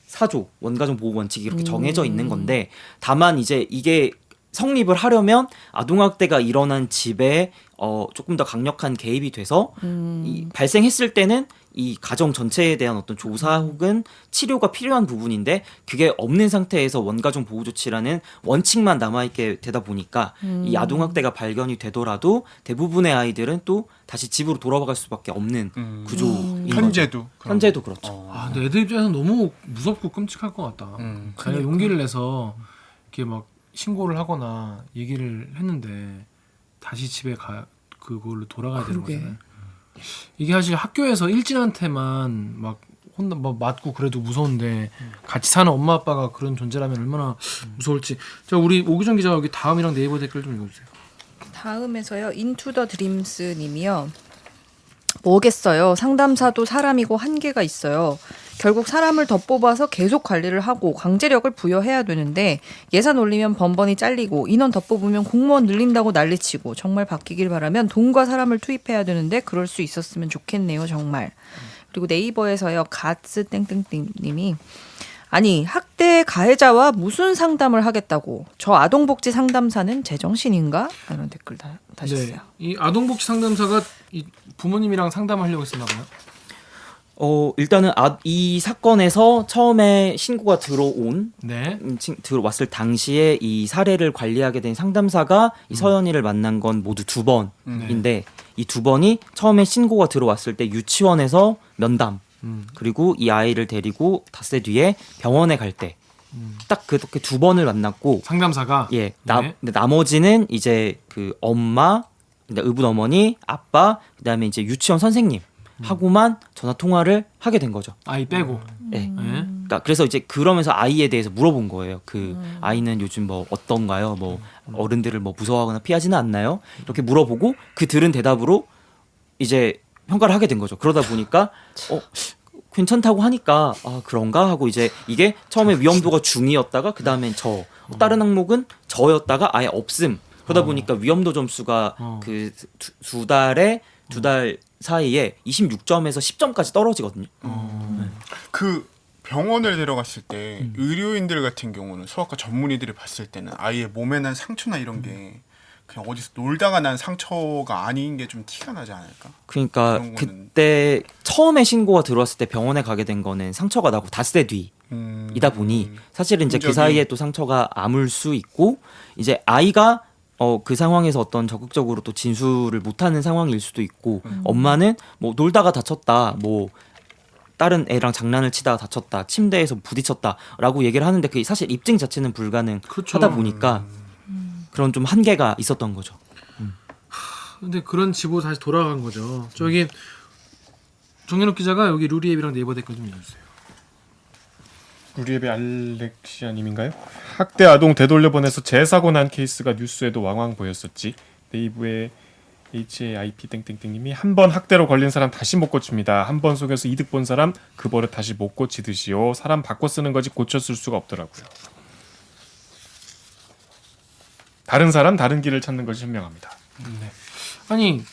4조 원가정 보호 원칙이 이렇게 정해져 있는 건데 다만 이제 이게 성립을 하려면 아동학대가 일어난 집에 조금 더 강력한 개입이 돼서 이 발생했을 때는 이 가정 전체에 대한 어떤 조사 혹은 치료가 필요한 부분인데 그게 없는 상태에서 원가정 보호 조치라는 원칙만 남아있게 되다 보니까 이 아동학대가 발견이 되더라도 대부분의 아이들은 또 다시 집으로 돌아갈 수밖에 없는 구조인 거죠. 현재도. 현재도 그렇죠. 아, 근데 애들 입장에서 너무 무섭고 끔찍할 것 같다. 자기가 용기를 내서 이렇게 막 신고를 하거나 얘기를 했는데 다시 집에 그걸로 돌아가야 되는 그러게. 거잖아요. 이게 사실 학교에서 일진한테만 막 혼나 뭐 맞고 그래도 무서운데 같이 사는 엄마 아빠가 그런 존재라면 얼마나 무서울지. 자, 우리 오기정 기자 여기 다음이랑 네이버 댓글 좀 읽어주세요. 다음에서요. 인투 더 드림스 님이요. 뭐겠어요. 상담사도 사람이고 한계가 있어요. 결국 사람을 더 뽑아서 계속 관리를 하고 강제력을 부여해야 되는데 예산 올리면 번번이 잘리고 인원 더 뽑으면 공무원 늘린다고 난리치고 정말 바뀌길 바라면 돈과 사람을 투입해야 되는데 그럴 수 있었으면 좋겠네요. 정말. 그리고 네이버에서요. 가츠 땡땡땡 님이 아니 학대 가해자와 무슨 상담을 하겠다고 저 아동복지 상담사는 제정신인가? 이런 댓글 다셨어요. 네, 이 아동복지 상담사가 이 부모님이랑 상담하려고 했었나 봐요. 일단은 이 사건에서 처음에 신고가 들어온 네. 들어왔을 당시에 이 사례를 관리하게 된 상담사가 이 서연이를 만난 건 모두 2번인데 이 2번이 처음에 신고가 들어왔을 때 유치원에서 면담 그리고 이 아이를 데리고 닷새 뒤에 병원에 갈 때 딱 그렇게 2번을 만났고 상담사가 예, 네. 근데 나머지는 이제 그 엄마, 그러니까 의붓 어머니, 아빠, 그다음에 이제 유치원 선생님 하고만 전화 통화를 하게 된 거죠. 아이 빼고. 예. 네. 그러니까 그래서 이제 그러면서 아이에 대해서 물어본 거예요. 그 아이는 요즘 뭐 어떤가요? 뭐 어른들을 뭐 무서워하거나 피하지는 않나요? 이렇게 물어보고 그 들은 대답으로 이제 평가를 하게 된 거죠. 그러다 보니까 괜찮다고 하니까 아 그런가 하고 이제 이게 처음에 위험도가 중이었다가 그 다음엔 다른 항목은 저였다가 아예 없음. 그러다 보니까 위험도 점수가 그 두 달 사이에 26점에서 10점까지 떨어지거든요. 그 병원을 데려갔을 때 의료인들 같은 경우는 소아과 전문의들이 봤을 때는 아이의 몸에 난 상처나 이런 게 그냥 어디서 놀다가 난 상처가 아닌 게 좀 티가 나지 않을까? 그러니까 그런 거는- 그때 처음에 신고가 들어왔을 때 병원에 가게 된 거는 상처가 나고 닷새 뒤이다 보니 사실은 이제 그 흔적이- 사이에 또 상처가 아물 수 있고 이제 아이가 그 상황에서 어떤 적극적으로 또 진술을 못하는 상황일 수도 있고 엄마는 뭐 놀다가 다쳤다 뭐 다른 애랑 장난을 치다가 다쳤다 침대에서 부딪혔다라고 얘기를 하는데 그게 사실 입증 자체는 불가능하다 그렇죠. 보니까 그런 좀 한계가 있었던 거죠. 근데 그런 집으로 다시 돌아간 거죠. 저기 정연욱 기자가 여기 루리앱이랑 네이버 댓글 좀 읽어주세요. 우리앱의 알렉시아님인가요? 학대 아동 되돌려보내서 재사고 난 케이스가 뉴스에도 왕왕 보였었지. 네이버의 HAIP 땡땡땡님이 한 번 학대로 걸린 사람 다시 못 고칩니다. 한 번 속여서 이득 본 사람 그 버릇 다시 못 고치듯이요. 사람 바꿔 쓰는 거지 고쳐 쓸 수가 없더라고요. 다른 사람 다른 길을 찾는 것이 현명합니다. 아니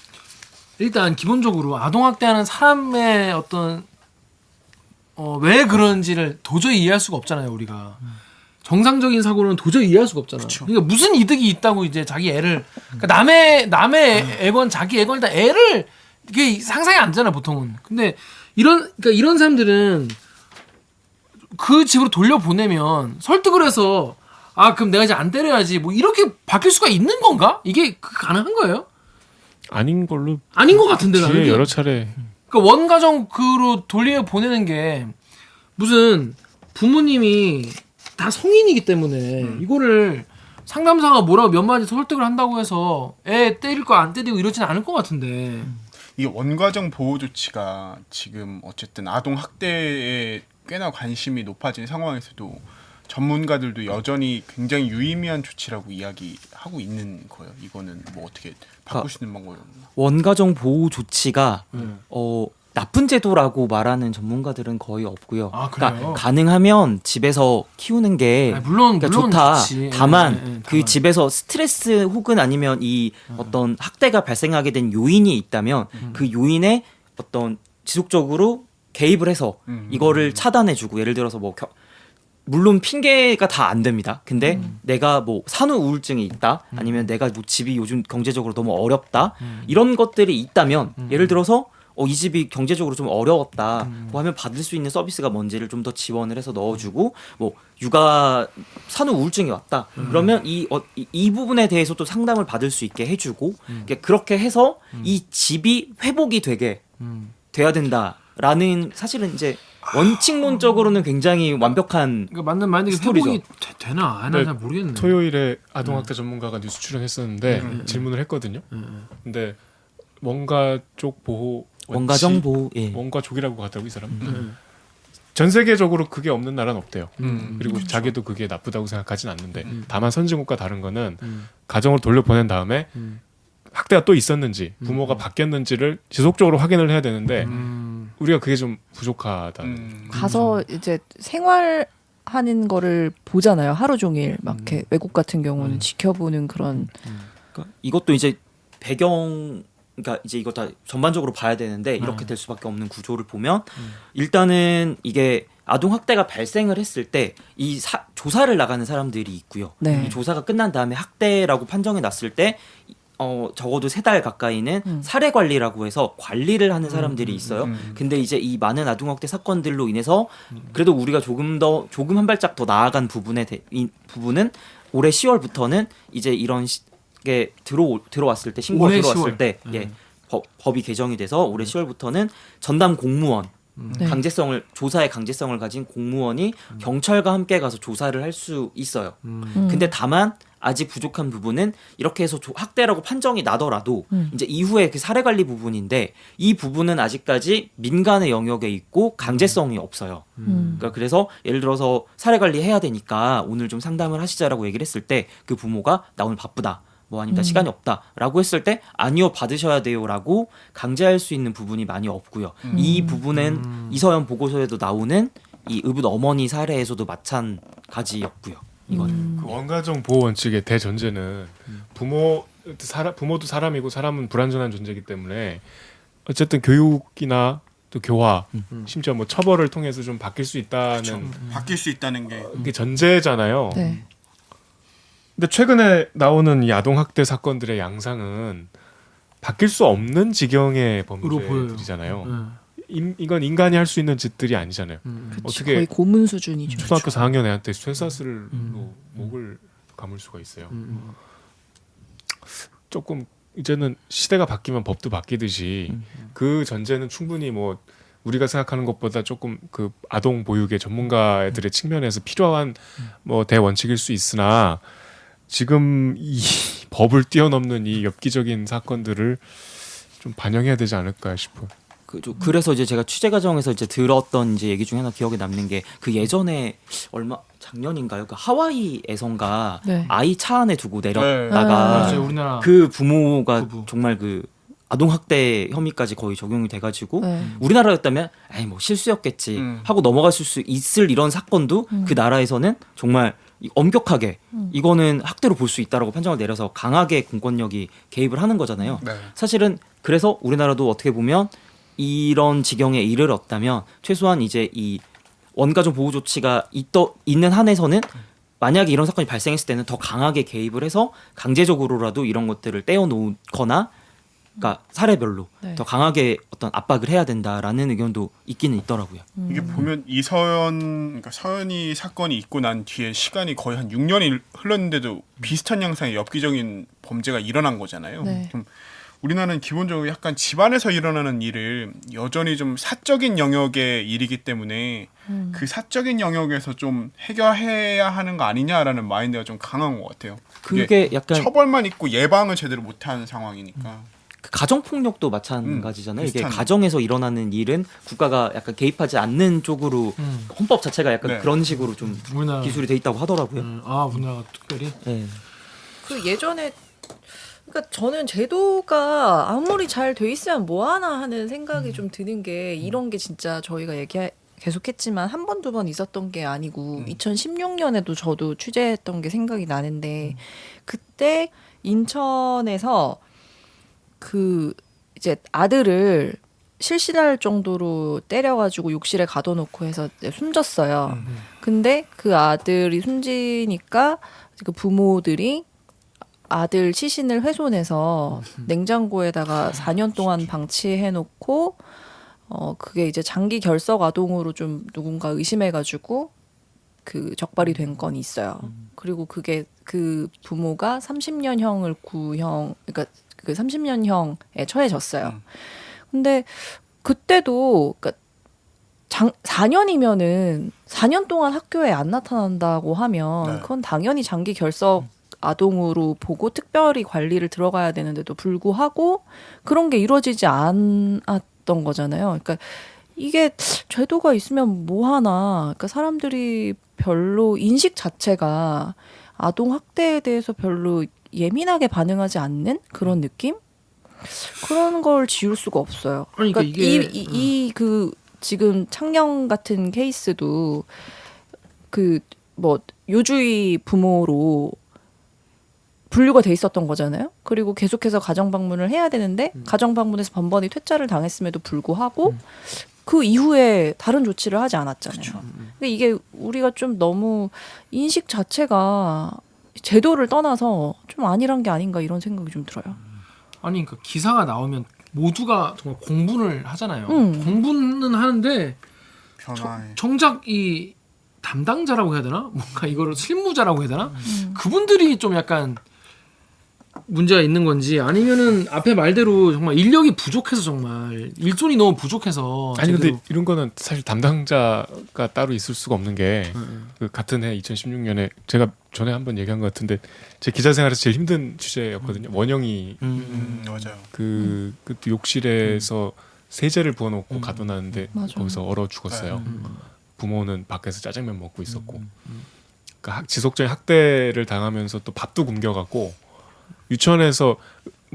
일단 기본적으로 아동학대하는 사람의 어떤 왜 그런지를 도저히 이해할 수가 없잖아요. 우리가 정상적인 사고는 도저히 이해할 수가 없잖아. 그러니까 무슨 이득이 있다고 이제 자기 애를 그러니까 남의 애건 자기 애건 일단 애를 이게 상상이 안 되잖아 보통은. 근데 이런 사람들은 그 집으로 돌려보내면 설득을 해서 아 그럼 내가 이제 안 때려야지 뭐 이렇게 바뀔 수가 있는 건가? 이게 가능한 거예요? 아닌 걸로 아닌 것 같은데 나는. 뒤에 여러 차례 그러니까 원가정으로 돌려 보내는 게 무슨 부모님이 다 성인이기 때문에 이거를 상담사가 뭐라고 몇 마디 설득을 한다고 해서 애 때릴 거 안 때리고 이러진 않을 것 같은데. 이 원가정 보호 조치가 지금 어쨌든 아동 학대에 꽤나 관심이 높아진 상황에서도 전문가들도 여전히 굉장히 유의미한 조치라고 이야기하고 있는 거예요. 이거는 뭐 어떻게 바꾸시는 방법이 없나? 원가정 보호 조치가 나쁜 제도라고 말하는 전문가들은 거의 없고요. 아, 그래요? 그러니까 가능하면 집에서 키우는 게 아니, 물론 좋다. 좋지. 다만 예, 예, 그 다만. 집에서 스트레스 혹은 아니면 이 어떤 학대가 발생하게 된 요인이 있다면 그 요인에 어떤 지속적으로 개입을 해서 이거를 차단해주고 예를 들어서 뭐 물론 핑계가 다 안 됩니다. 근데 내가 뭐 산후 우울증이 있다, 아니면 내가 뭐 집이 요즘 경제적으로 너무 어렵다, 이런 것들이 있다면 예를 들어서 이 집이 경제적으로 좀 어려웠다 뭐 하면 받을 수 있는 서비스가 뭔지를 좀 더 지원을 해서 넣어주고 뭐 육아 산후 우울증이 왔다 그러면 이 부분에 대해서 또 상담을 받을 수 있게 해주고 그렇게 해서 이 집이 회복이 되게 돼야 된다라는 사실은 이제 원칙론적으로는 굉장히 완벽한 그러니까 맞는 말인데 스토리죠. 회복이 되나? 아, 네, 나잘 모르겠네. 토요일에 아동학대 전문가가 뉴스 출연했었는데 질문을 했거든요. 근데 원가 쪽 보호 원가정 보호 원가족이라고 하더라고 이 사람. 전 세계적으로 그게 없는 나라는 없대요. 그리고 자기도 그게 나쁘다고 생각하진 않는데 다만 선진국과 다른 거는 가정을 돌려보낸 다음에 학대가 또 있었는지 부모가 바뀌었는지를 지속적으로 확인을 해야 되는데 우리가 그게 좀 부족하다. 가서 이제 생활하는 거를 보잖아요. 하루 종일 막 이렇게 외국 같은 경우는 지켜보는 그런 그러니까 이것도 이제 그러니까 이제 이거 다 전반적으로 봐야 되는데 이렇게 될 수밖에 없는 구조를 보면 일단은 이게 아동 학대가 발생을 했을 때 이 조사를 나가는 사람들이 있고요. 네. 이 조사가 끝난 다음에 학대라고 판정이 났을 때 적어도 3달 가까이는 사례 관리라고 해서 관리를 하는 사람들이 있어요. 근데 이제 이 많은 아동학대 사건들로 인해서 그래도 우리가 조금 한 발짝 더 나아간 이 부분은 올해 10월부터는 이제 이런 게 들어왔을 때 신고가 올해 들어왔을 10월. 때 법이 개정이 돼서 올해 10월부터는 전담 공무원 네. 조사의 강제성을 가진 공무원이 경찰과 함께 가서 조사를 할 수 있어요. 근데 다만 아직 부족한 부분은 이렇게 해서 학대라고 판정이 나더라도 이제 이후에 그 사례 관리 부분인데 이 부분은 아직까지 민간의 영역에 있고 강제성이 없어요. 그러니까 그래서 예를 들어서 사례 관리 해야 되니까 오늘 좀 상담을 하시자라고 얘기를 했을 때 그 부모가 나 오늘 바쁘다. 뭐 아니면 나 시간이 없다라고 했을 때 아니요 받으셔야 돼요라고 강제할 수 있는 부분이 많이 없고요. 이 부분은 이서연 보고서에도 나오는 이 의붓 어머니 사례에서도 마찬가지였고요. 이건 그 원가정 보호 원칙의 대전제는 부모도 사람이고 사람은 불완전한 존재이기 때문에 어쨌든 교육이나 또 교화, 심지어 뭐 처벌을 통해서 좀 바뀔 수 있다는 바뀔 수 있다는 게 게 전제잖아요. 네. 근데 최근에 나오는 이 아동 학대 사건들의 양상은 바뀔 수 없는 지경의 범죄들이잖아요. 이건 인간이 할 수 있는 짓들이 아니잖아요. 어떻게 거의 고문 수준이죠. 초등학교 4학년 애한테 쇠사슬로 목을 감을 수가 있어요. 조금 이제는 시대가 바뀌면 법도 바뀌듯이 그 전제는 충분히 뭐 우리가 생각하는 것보다 조금 그 아동 보육의 전문가들의 측면에서 필요한 뭐 대원칙일 수 있으나 지금 이 법을 뛰어넘는 이 엽기적인 사건들을 좀 반영해야 되지 않을까 싶어요. 그래서 이제 제가 취재 과정에서 이제 들었던 이제 얘기 중에 하나 기억에 남는 게 그 예전에 작년인가요? 그 하와이에선가 네. 아이 차 안에 두고 네. 내렸다가 맞아요. 우리나라 그 부모가 부부. 정말 그 아동 학대 혐의까지 거의 적용이 돼가지고 네. 우리나라였다면 에이 뭐 실수였겠지 하고 넘어갔을 수 있을 이런 사건도 그 나라에서는 정말 엄격하게 이거는 학대로 볼 수 있다라고 판정을 내려서 강하게 공권력이 개입을 하는 거잖아요. 네. 사실은 그래서 우리나라도 어떻게 보면 이런 지경에 이르렀다면 최소한 이제 이 원가정 보호 조치가 있는 한에서는 만약에 이런 사건이 발생했을 때는 더 강하게 개입을 해서 강제적으로라도 이런 것들을 떼어놓거나 그러니까 사례별로 네. 더 강하게 어떤 압박을 해야 된다라는 의견도 있기는 있더라고요. 이게 보면 그러니까 서연이 사건이 있고 난 뒤에 시간이 거의 한 6년이 흘렀는데도 비슷한 양상의 엽기적인 범죄가 일어난 거잖아요. 네. 좀 우리나라는 기본적으로 약간 집안에서 일어나는 일을 여전히 좀 사적인 영역의 일이기 때문에 그 사적인 영역에서 좀 해결해야 하는 거 아니냐라는 마인드가 좀 강한 것 같아요. 그게 약간 처벌만 있고 예방을 제대로 못한 상황이니까. 그 가정폭력도 마찬가지잖아요. 이게 비슷한. 가정에서 일어나는 일은 국가가 약간 개입하지 않는 쪽으로 헌법 자체가 약간 네. 그런 식으로 좀 우리나라 기술이 돼 있다고 하더라고요. 우리나라가 특별히 네. 그 예전에 그러니까 저는 제도가 아무리 잘 돼 있으면 뭐하나 하는 생각이 좀 드는 게 이런 게 진짜 저희가 계속했지만 한 번, 두 번 있었던 게 아니고 2016년에도 저도 취재했던 게 생각이 나는데 그때 인천에서 그 이제 아들을 실신할 정도로 때려가지고 욕실에 가둬놓고 해서 이제 숨졌어요. 근데 그 아들이 숨지니까 그 부모들이 아들 시신을 훼손해서 냉장고에다가 4년 동안 방치해놓고 그게 이제 장기 결석 아동으로 좀 누군가 의심해가지고 그 적발이 된 건이 있어요. 그리고 그게 그 부모가 30년형을 그러니까 그 30년형에 처해졌어요. 근데 그때도 그러니까 4년이면은 4년 동안 학교에 안 나타난다고 하면 네. 그건 당연히 장기 결석 아동으로 보고 특별히 관리를 들어가야 되는데도 불구하고 그런 게 이루어지지 않았던 거잖아요. 그러니까 이게 제도가 있으면 뭐 하나. 그러니까 사람들이 별로 인식 자체가 아동 학대에 대해서 별로 예민하게 반응하지 않는 그런 느낌? 그런 걸 지울 수가 없어요. 그러니까 이게 그 지금 창녕 같은 케이스도 그 뭐 요주의 부모로 분류가 돼 있었던 거잖아요. 그리고 계속해서 가정 방문을 해야 되는데 가정 방문에서 번번이 퇴짜를 당했음에도 불구하고 그 이후에 다른 조치를 하지 않았잖아요. 근데 이게 우리가 좀 너무 인식 자체가 제도를 떠나서 좀 아니란 게 아닌가 이런 생각이 좀 들어요. 아니 그러니까 기사가 나오면 모두가 정말 공분을 하잖아요. 공분은 하는데 변화에. 정작 이 담당자라고 해야 되나? 뭔가 이거를 실무자라고 해야 되나? 그분들이 좀 약간 문제가 있는 건지 아니면은 앞에 말대로 정말 인력이 부족해서 정말 일손이 너무 부족해서 아니 근데 제대로- 이런 거는 사실 담당자가 따로 있을 수가 없는 게 응, 그 같은 해 2016년에 제가 전에 한번 얘기한 것 같은데 제 기자 생활에서 제일 힘든 주제였거든요. 원영이 맞아요. 그 욕실에서 세제를 부어놓고 가둬놨는데 맞아요. 거기서 얼어 죽었어요. 부모는 밖에서 짜장면 먹고 있었고, 그러니까 지속적인 학대를 당하면서 또 밥도 굶겨갖고 유치원에서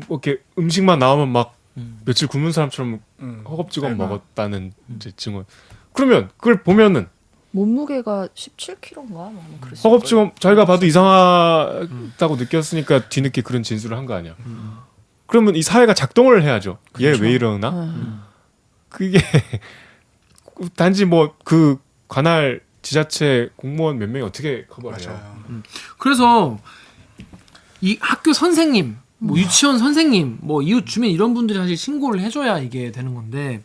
뭐 이렇게 음식만 나오면 막 며칠 굶은 사람처럼 허겁지겁 먹었다는 이제 증언. 그러면 그걸 보면은 몸무게가 17kg인가 아마 그랬어요. 허겁지겁 자기가 봐도 이상하다고 느꼈으니까 뒤늦게 그런 진술을 한 거 아니야. 그러면 이 사회가 작동을 해야죠. 얘 왜 이러나? 그게 단지 뭐 그 관할 지자체 공무원 몇 명이 어떻게 커버해요? 맞아요. 그래서 이 학교 선생님, 뭐 유치원 선생님, 뭐 이웃 주민 이런 분들이 사실 신고를 해줘야 이게 되는 건데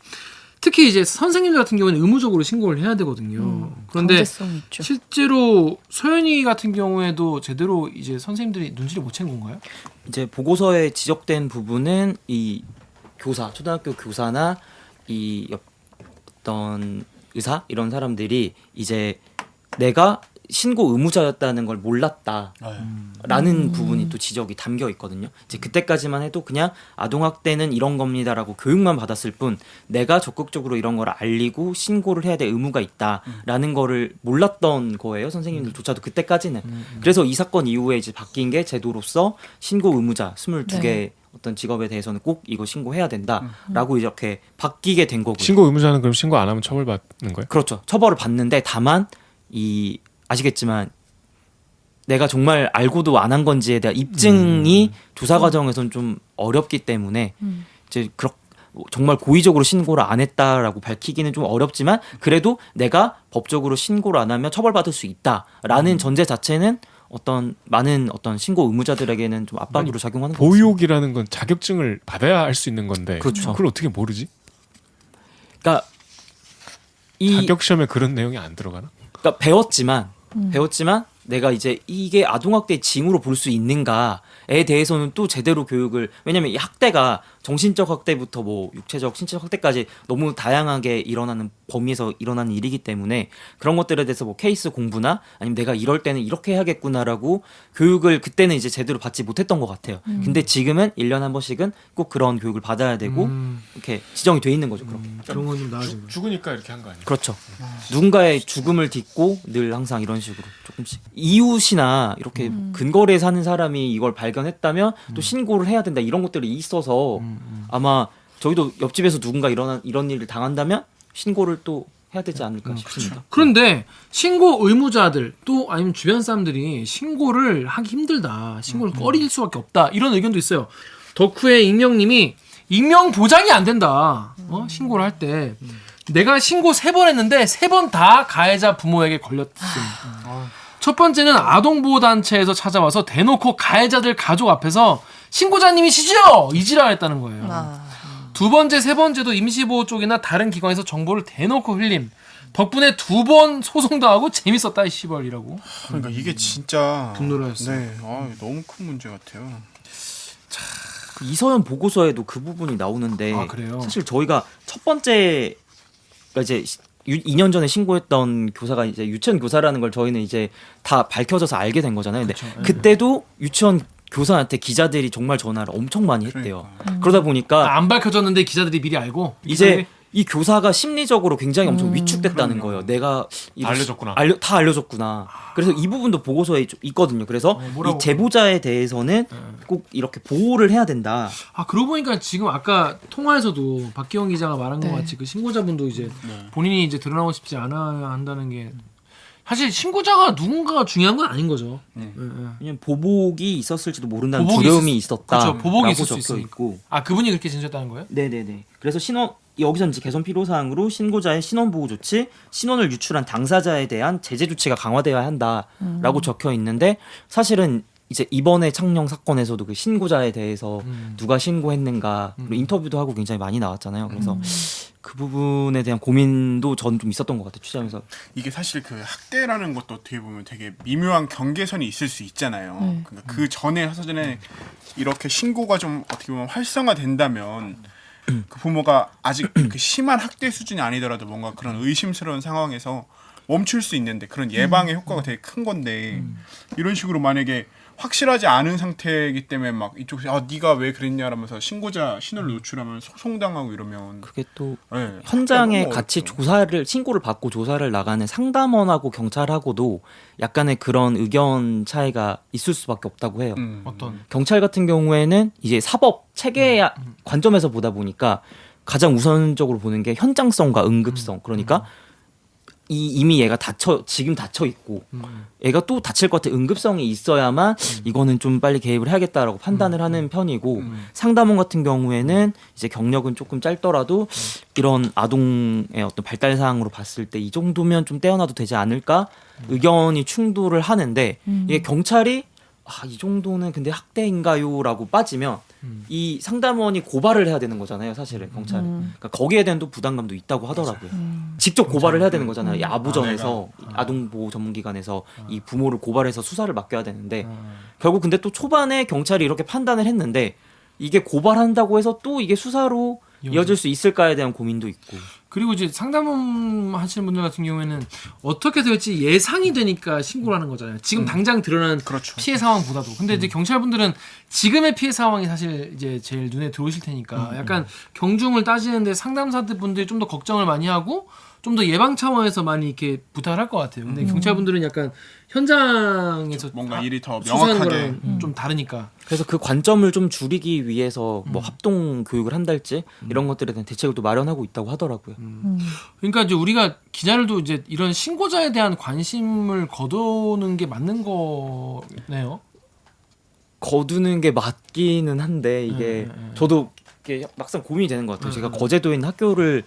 특히 이제 선생님들 같은 경우는 의무적으로 신고를 해야 되거든요. 그런데 강제성이 있죠. 실제로 소연이 같은 경우에도 제대로 이제 선생님들이 눈치를 못 챈 건가요? 이제 보고서에 지적된 부분은 이 교사, 초등학교 교사나 이 어떤 의사 이런 사람들이 이제 내가 신고 의무자였다는 걸 몰랐다라는 부분이 또 지적이 담겨 있거든요. 이제 그때까지만 해도 그냥 아동학대는 이런 겁니다라고 교육만 받았을 뿐 내가 적극적으로 이런 걸 알리고 신고를 해야 될 의무가 있다라는 거를 몰랐던 거예요. 선생님들조차도 그때까지는. 그래서 이 사건 이후에 이제 바뀐 게 제도로서 신고 의무자 22개 네. 어떤 직업에 대해서는 꼭 이거 신고해야 된다라고 이렇게 바뀌게 된 거고요. 신고 의무자는 그럼 신고 안 하면 처벌받는 거예요? 그렇죠. 처벌을 받는데 다만 이 아시겠지만 내가 정말 알고도 안 한 건지에 대한 입증이 조사 과정에서는 좀 어렵기 때문에 이제 정말 고의적으로 신고를 안 했다라고 밝히기는 좀 어렵지만 그래도 내가 법적으로 신고를 안 하면 처벌받을 수 있다라는 전제 자체는 어떤 많은 어떤 신고 의무자들에게는 좀 압박으로 작용하는 거죠. 보육이라는 건 자격증을 받아야 할 수 있는 건데 그렇죠. 그걸 어떻게 모르지? 그러니까 자격 시험에 그런 내용이 안 들어가나? 그러니까 배웠지만 내가 이제 이게 아동학대의 징후로 볼 수 있는가에 대해서는 또 제대로 교육을 왜냐면 이 학대가 정신적 학대부터 뭐 육체적 신체적 학대까지 너무 다양하게 일어나는 범위에서 일어나는 일이기 때문에 그런 것들에 대해서 뭐 케이스 공부나 아니면 내가 이럴 때는 이렇게 해야겠구나라고 교육을 그때는 이제 제대로 받지 못했던 것 같아요. 근데 지금은 1년에 한 번씩은 꼭 그런 교육을 받아야 되고 이렇게 지정이 돼 있는 거죠. 그렇게. 그런 건 좀 나아진 거예요. 죽으니까 이렇게 한 거 아니에요? 그렇죠. 누군가의 죽음을 딛고 늘 항상 이런 식으로 조금씩 이웃이나 이렇게 근거리에 사는 사람이 이걸 발견했다면 또 신고를 해야 된다 이런 것들이 있어서 아마 저희도 옆집에서 누군가 이런 일을 당한다면 신고를 또 해야 되지 않을까 싶습니다. 그런데 신고 의무자들 또 아니면 주변 사람들이 신고를 하기 힘들다, 신고를 꺼릴 수밖에 없다 이런 의견도 있어요. 덕후의 익명님이 익명 보장이 안 된다. 신고를 할 때 내가 신고 3번 했는데 3번 다 가해자 부모에게 걸렸음. 첫 번째는 아동보호단체에서 찾아와서 대놓고 가해자들 가족 앞에서 신고자님이시죠? 이지랄했다는 거예요. 두 번째, 세 번째도 임시보호 쪽이나 다른 기관에서 정보를 대놓고 흘림. 덕분에 2번 소송도 하고 재밌었다 이 시벌이라고. 그러니까 이게 진짜 분노를 하셨어요. 네, 너무 큰 문제 같아요. 그 이서연 보고서에도 그 부분이 나오는데 아, 그래요? 사실 저희가 첫 번째 이제 2년 전에 신고했던 교사가 이제 유치원 교사라는 걸 저희는 이제 다 밝혀져서 알게 된 거잖아요. 근데 그때도 유치원 교사한테 기자들이 정말 전화를 엄청 많이 했대요. 그러다 보니까 안 밝혀졌는데 기자들이 미리 알고 이제 이 교사가 심리적으로 굉장히 엄청 위축됐다는 거예요. 내가 알려줬구나. 다 알려줬구나. 그래서 이 부분도 보고서에 좀 있거든요. 그래서 뭐라고? 이 제보자에 대해서는 꼭 이렇게 보호를 해야 된다. 아 그러고 보니까 지금 아까 통화에서도 박기영 기자가 말한 것 네. 같이 그 신고자분도 이제 본인이 이제 드러나고 싶지 않아 한다는 게 사실 신고자가 누군가가 중요한 건 아닌 거죠. 왜냐면 보복이 있었을지도 모른다는 보복이 두려움이 있을- 있었다. 그렇죠. 보복이 있을 수 적혀 있으니까. 있고. 아 그분이 그렇게 진술했다는 거예요? 네네네. 그래서 여기서 이제 개선 필요 사항으로 신고자의 신원 보호 조치, 신원을 유출한 당사자에 대한 제재 조치가 강화되어야 한다라고 적혀 있는데 사실은 이제 이번에 창녕 사건에서도 그 신고자에 대해서 누가 신고했는가 그리고 인터뷰도 하고 굉장히 많이 나왔잖아요. 그래서 그 부분에 대한 고민도 전 좀 있었던 것 같아요. 취재하면서. 이게 사실 그 학대라는 것도 어떻게 보면 되게 미묘한 경계선이 있을 수 있잖아요. 그러니까 그 전에 사전에 이렇게 신고가 좀 어떻게 보면 활성화된다면 그 부모가 아직 그 심한 학대 수준이 아니더라도 뭔가 그런 의심스러운 상황에서 멈출 수 있는데 그런 예방의 효과가 되게 큰 건데 이런 식으로 만약에 확실하지 않은 상태이기 때문에 막 이쪽에서 아 네가 왜 그랬냐라면서 신고자 신원을 노출하면 소송당하고 이러면 그게 또 네, 현장에 너무 같이 어렵죠. 신고를 받고 조사를 나가는 상담원하고 경찰하고도 약간의 그런 의견 차이가 있을 수밖에 없다고 해요. 어떤 경찰 같은 경우에는 이제 사법 체계 관점에서 보다 보니까 가장 우선적으로 보는 게 현장성과 응급성. 그러니까 이미 얘가 지금 다쳐 있고 얘가 또 다칠 것 같은 응급성이 있어야만 이거는 좀 빨리 개입을 해야겠다라고 판단을 하는 편이고 상담원 같은 경우에는 이제 경력은 조금 짧더라도 이런 아동의 어떤 발달 사항으로 봤을 때 이 정도면 좀 떼어놔도 되지 않을까 의견이 충돌을 하는데 이게 경찰이 이 정도는 근데 학대인가요라고 빠지면 이 상담원이 고발을 해야 되는 거잖아요, 사실은 경찰은. 그러니까 거기에 대한 또 부담감도 있다고 하더라고요. 직접 고발을 해야 되는 거잖아요. 이 아부전에서 아동보호 전문기관에서 이 부모를 고발해서 수사를 맡겨야 되는데 결국 근데 또 초반에 경찰이 이렇게 판단을 했는데 이게 고발한다고 해서 또 이게 수사로 이어질 수 있을까에 대한 고민도 있고. 그리고 이제 상담 하시는 분들 같은 경우에는 어떻게 될지 예상이 되니까 신고를 하는 거잖아요. 지금 당장 드러난 그렇죠. 피해 상황보다도. 근데 이제 경찰분들은 지금의 피해 상황이 사실 이제 제일 눈에 들어오실 테니까 약간 경중을 따지는데 상담사들 분들이 좀 더 걱정을 많이 하고 좀 더 예방 차원에서 많이 이렇게 부탁을 할 것 같아요. 근데 경찰분들은 약간 현장에서 뭔가 일이 더 수사하는 명확하게 거랑 좀 다르니까. 그래서 그 관점을 좀 줄이기 위해서 뭐 합동 교육을 한달지 이런 것들에 대한 대책을 또 마련하고 있다고 하더라고요. 그러니까 이제 우리가 기자들도 이제 이런 신고자에 대한 관심을 거두는 게 맞는 거네요. 거두는 게 맞기는 한데 이게 저도 이게 막상 고민이 되는 것 같아요. 제가 거제도에 있는 학교를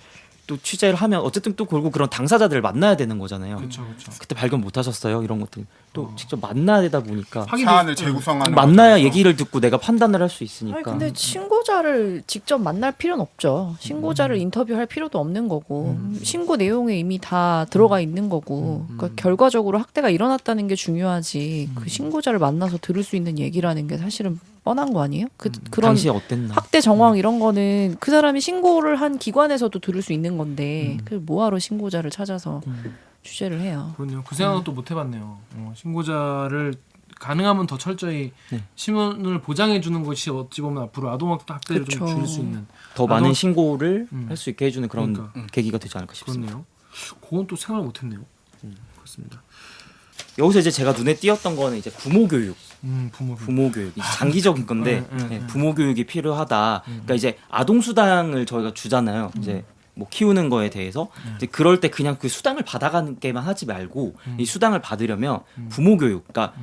또 취재를 하면 어쨌든 또 결국 그런 당사자들을 만나야 되는 거잖아요. 그렇죠, 그렇죠. 그때 발견 못 하셨어요? 이런 것들 또 직접 만나야 되다 보니까 사안을 재구성하는 만나야 과정에서. 얘기를 듣고 내가 판단을 할 수 있으니까. 아니 근데 신고자를 직접 만날 필요는 없죠. 신고자를 인터뷰할 필요도 없는 거고 신고 내용에 이미 다 들어가 있는 거고 그러니까 결과적으로 학대가 일어났다는 게 중요하지 그 신고자를 만나서 들을 수 있는 얘기라는 게 사실은 뻔한 거 아니에요? 그런 당시에 어땠나? 학대 정황 이런 거는 그 사람이 신고를 한 기관에서도 들을 수 있는 건데 그 뭐하러 신고자를 찾아서 취재를 해요. 그렇네요. 그 생각은 또 못 해봤네요. 신고자를 가능하면 더 철저히 신원을 보장해 주는 것이 어찌 보면 앞으로 아동학대를 좀 그쵸. 줄일 수 있는 더 많은 신고를 음. 할 수 있게 해주는 그런 그러니까. 계기가 되지 않을까 싶습니다. 그렇네요. 그건 또 생각을 못했네요. 그렇습니다. 여기서 이제 제가 눈에 띄었던 거는 이제 부모 교육. 부모 교육 이제 장기적인 건데 부모 교육이 필요하다. 그러니까 이제 아동 수당을 저희가 주잖아요. 이제 뭐 키우는 거에 대해서 이제 그럴 때 그냥 그 수당을 받아가게만 하지 말고 이 수당을 받으려면 부모 교육, 그러니까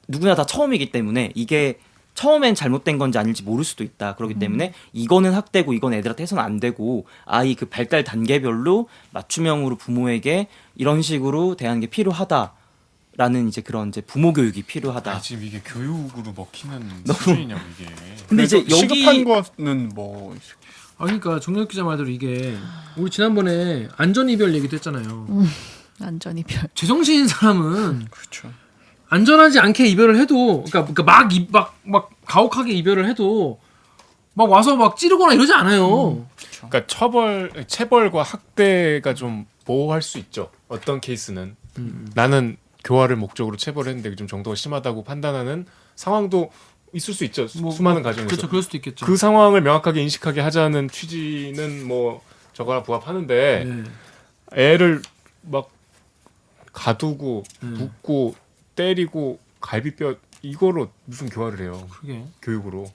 누구나 다 처음이기 때문에 이게 처음엔 잘못된 건지 아닐지 모를 수도 있다. 그렇기 때문에 이거는 학대고 이건 애들한테 해서는 안 되고 아이 그 발달 단계별로 맞춤형으로 부모에게 이런 식으로 대하는 게 필요하다. 라는 이제 그런 이제 부모 교육이 필요하다. 지금 이게 교육으로 먹히는 수준이냐고 이게. 근데 이제 시급한 여기 거는 뭐 그러니까 정력 기자 말대로 이게 우리 지난번에 안전 이별 얘기도 했잖아요. 안전 이별. 제정신인 사람은 그렇죠. 안전하지 않게 이별을 해도 그러니까 막 가혹하게 이별을 해도 막 와서 막 찌르거나 이러지 않아요. 그러니까 체벌과 학대가 좀 보호할 수 있죠. 어떤 케이스는 나는 교화를 목적으로 체벌을 했는데 좀 정도가 심하다고 판단하는 상황도 있을 수 있죠. 수많은 가정에서. 그렇죠. 그럴 수도 있겠죠. 그 상황을 명확하게 인식하게 하자는 취지는 뭐 저거나 부합하는데 네. 애를 막 가두고 묶고 때리고 갈비뼈 이거로 무슨 교화를 해요. 그게 교육으로.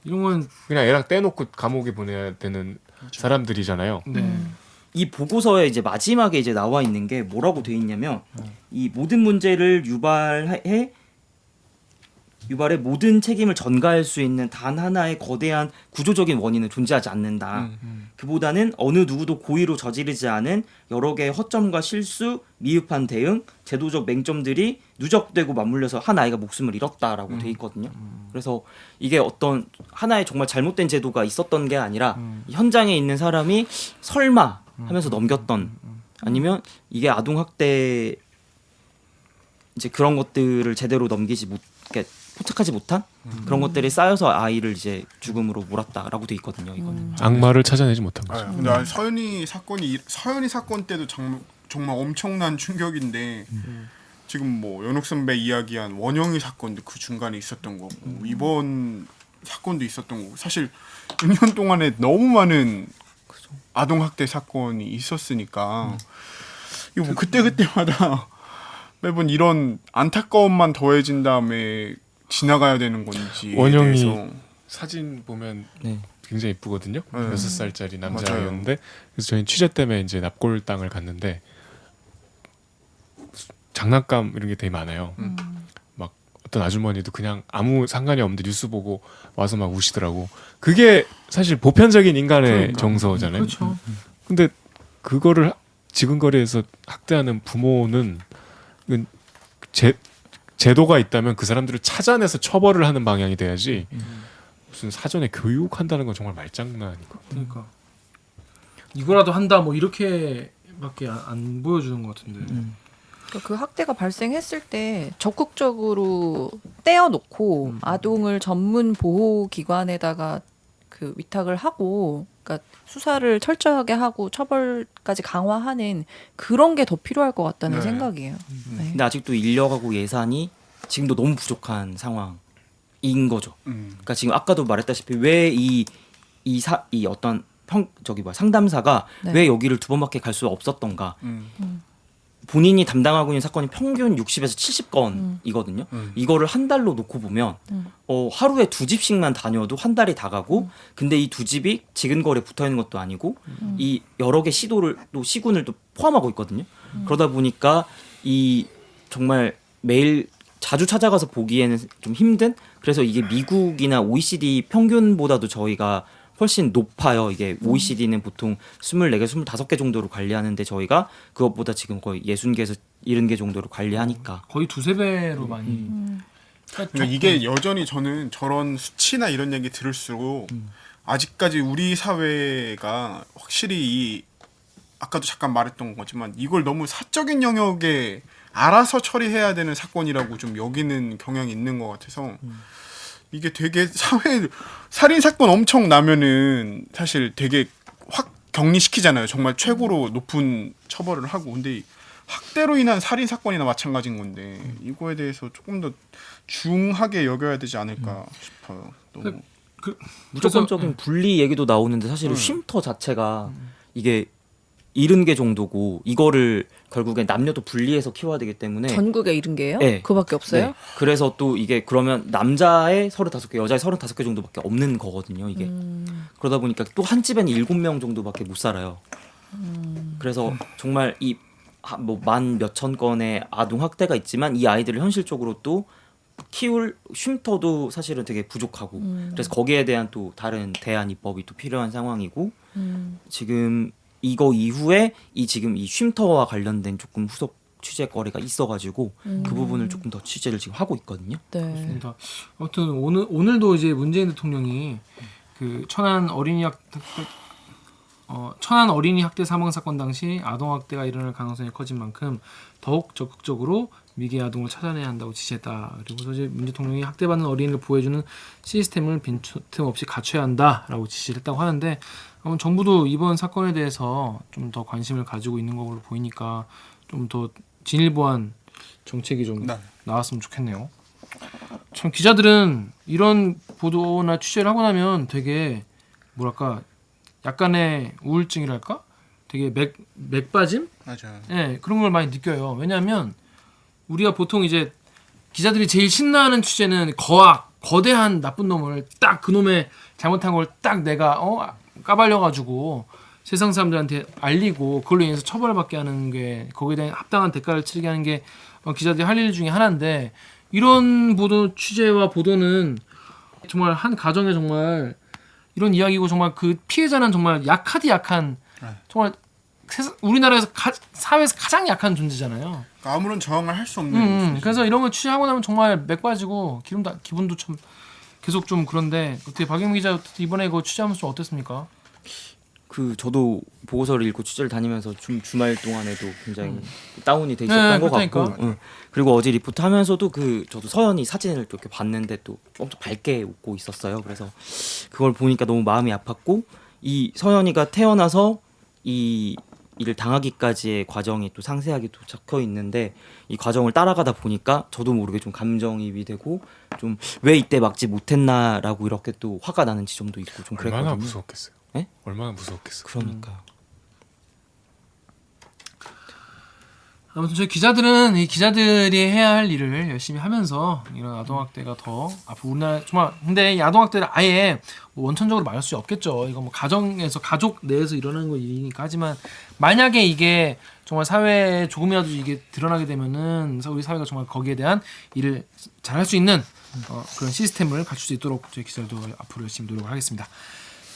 이런 건 그냥 애랑 떼놓고 감옥에 보내야 되는 사람들이잖아요. 네. 이 보고서에 이제 마지막에 이제 나와 있는 게 뭐라고 돼 있냐면 이 모든 문제를 유발해 유발의 모든 책임을 전가할 수 있는 단 하나의 거대한 구조적인 원인은 존재하지 않는다. 그보다는 어느 누구도 고의로 저지르지 않은 여러 개의 허점과 실수, 미흡한 대응, 제도적 맹점들이 누적되고 맞물려서 한 아이가 목숨을 잃었다라고 돼 있거든요. 그래서 이게 어떤 하나의 정말 잘못된 제도가 있었던 게 아니라 현장에 있는 사람이 설마 하면서 넘겼던, 아니면 이게 아동학대 이제 그런 것들을 제대로 넘기지 못, 그러니까 포착하지 못한 그런 것들이 쌓여서 아이를 이제 죽음으로 몰았다라고 돼 있거든요. 이거는. 악마를 찾아내지 못한 거죠. 근데 서현이 사건 때도 정말 엄청난 충격인데 지금 뭐 연옥 선배 이야기한 원영이 사건도 그 중간에 있었던 거고 이번 사건도 있었던 거고 사실 6년 동안에 너무 많은 아동 학대 사건이 있었으니까 이거 뭐 그때마다 매번 이런 안타까움만 더해진 다음에 지나가야 되는 건지 원영이 사진 보면 네. 굉장히 예쁘거든요. 네. 6살짜리 남자아이였는데 그래서 저희는 취재 때문에 이제 납골 땅을 갔는데 장난감 이런 게 되게 많아요. 막 어떤 아주머니도 그냥 아무 상관이 없는데 뉴스 보고 와서 막 우시더라고. 그게 사실 보편적인 인간의 그러니까. 정서잖아요. 그렇죠. 근데 그거를 지근거리에서 학대하는 부모는 이건 제도가 있다면 그 사람들을 찾아내서 처벌을 하는 방향이 돼야지 무슨 사전에 교육한다는 건 정말 말장난이고. 그러니까 이거라도 한다 뭐 이렇게밖에 안 보여주는 것 같은데. 그러니까 그 학대가 발생했을 때 적극적으로 떼어놓고 아동을 전문 보호 기관에다가 그 위탁을 하고, 그러니까 수사를 철저하게 하고 처벌까지 강화하는 그런 게 더 필요할 것 같다는 네. 생각이에요. 네. 근데 아직도 인력하고 예산이 지금도 너무 부족한 상황인 거죠. 그러니까 지금 아까도 말했다시피 왜 이 어떤 상담사가 네. 왜 여기를 두 번밖에 갈 수 없었던가. 본인이 담당하고 있는 사건이 평균 60에서 70건이거든요. 이거를 한 달로 놓고 보면 하루에 2집씩만 다녀도 한 달이 다 가고, 근데 이 2집이 지근거리에 붙어 있는 것도 아니고 이 여러 개 시도를 또 시군을 또 포함하고 있거든요. 그러다 보니까 이 정말 매일 자주 찾아가서 보기에는 좀 힘든, 그래서 이게 미국이나 OECD 평균보다도 저희가 훨씬 높아요. 이게 OECD는 보통 24개, 25개 정도로 관리하는데 저희가 그것보다 지금 거의 60개에서 70개 정도로 관리하니까. 거의 2-3배로 많이. 그러니까 이게 여전히 저는 저런 수치나 이런 얘기 들을수록 아직까지 우리 사회가 확실히 아까도 잠깐 말했던 거지만 이걸 너무 사적인 영역에 알아서 처리해야 되는 사건이라고 좀 여기는 경향이 있는 것 같아서 이게 되게 살인 사건 엄청 나면은 사실 되게 확 격리시키잖아요. 정말 최고로 높은 처벌을 하고. 근데 학대로 인한 살인 사건이나 마찬가지인 건데 이거에 대해서 조금 더 중하게 여겨야 되지 않을까 싶어요. 너무. 무조건적인 분리 얘기도 나오는데 사실은 쉼터 자체가 이게 70개 정도고 이거를 결국엔 남녀도 분리해서 키워야 되기 때문에 전국에 이른 게요? 네. 그거밖에 없어요? 네. 그래서 또 이게 그러면 남자의 35개, 여자의 35개 정도밖에 없는 거거든요, 이게. 그러다 보니까 또 한 집에는 7명 정도밖에 못 살아요. 그래서 정말 이 뭐 만 몇천 건의 아동 학대가 있지만 이 아이들을 현실적으로 또 키울 쉼터도 사실은 되게 부족하고 그래서 거기에 대한 또 다른 대안 입법이 또 필요한 상황이고 지금 이거 이후에 지금 이 쉼터와 관련된 조금 후속 취재거리가 있어가지고 그 부분을 조금 더 취재를 지금 하고 있거든요. 네. 그렇습니다. 아무튼 오늘도 이제 문재인 대통령이 그 천안 어린이 학대 사망 사건 당시 아동 학대가 일어날 가능성이 커진 만큼 더욱 적극적으로 미개 아동을 찾아내야 한다고 지시했다. 그리고 이제 문 대통령이 학대받는 어린이를 보호해주는 시스템을 빈틈없이 갖춰야 한다라고 지시를 했다고 하는데 정부도 이번 사건에 대해서 좀 더 관심을 가지고 있는 걸로 보이니까 좀 더 진일보한 정책이 좀 나왔으면 좋겠네요. 참 기자들은 이런 보도나 취재를 하고 나면 되게 뭐랄까 약간의 우울증이랄까? 되게 맥빠짐? 맞아요. 네, 그런 걸 많이 느껴요. 왜냐하면 우리가 보통 이제 기자들이 제일 신나는 취재는 거대한 나쁜 놈을 딱 그놈의 잘못한 걸 딱 내가 까발려가지고 세상 사람들한테 알리고 그걸로 인해서 처벌을 받게 하는 게 거기에 대한 합당한 대가를 치르게 하는 게 기자들이 할 일 중에 하나인데 이런 보도 취재와 보도는 정말 한 가정에 정말 이런 이야기고 정말 그 피해자는 정말 약하디 약한 정말 우리나라에서 사회에서 가장 약한 존재잖아요. 그러니까 아무런 저항을 할 수 없는. 그래서 이런 걸 취재하고 나면 정말 맥 빠지고 기분도 참 계속 좀 그런데 어떻게 박영민 기자 이번에 그거 취재하면서 좀 어땠습니까? 저도 보고서를 읽고 취재를 다니면서 주말 동안에도 굉장히 다운이 돼 있었던 것 그렇다니까. 같고, 그리고 어제 리포트 하면서도 저도 서연이 사진을 또 이렇게 봤는데 또 엄청 밝게 웃고 있었어요. 그래서 그걸 보니까 너무 마음이 아팠고, 이 서연이가 태어나서 이 일을 당하기까지의 과정이 또 상세하게 또 적혀 있는데, 이 과정을 따라가다 보니까 저도 모르게 좀 감정이입이 되고, 좀 왜 이때 막지 못했나라고 이렇게 또 화가 나는 지점도 있고 좀 그랬거든요. 얼마나 무서웠겠어요. 네? 얼마나 무서웠겠어요. 그러니까요. 아무튼 저희 기자들은 이 기자들이 해야 할 일을 열심히 하면서 이런 아동학대가 더 앞으로 우리나라 정말 근데 이 아동학대를 아예 뭐 원천적으로 막을 수 없겠죠. 이거 뭐 가정에서 가족 내에서 일어나는 거 일이니까 하지만 만약에 이게 정말 사회에 조금이라도 이게 드러나게 되면은 우리 사회가 정말 거기에 대한 일을 잘할 수 있는 그런 시스템을 갖출 수 있도록 저희 기자들도 앞으로 열심히 노력을 하겠습니다.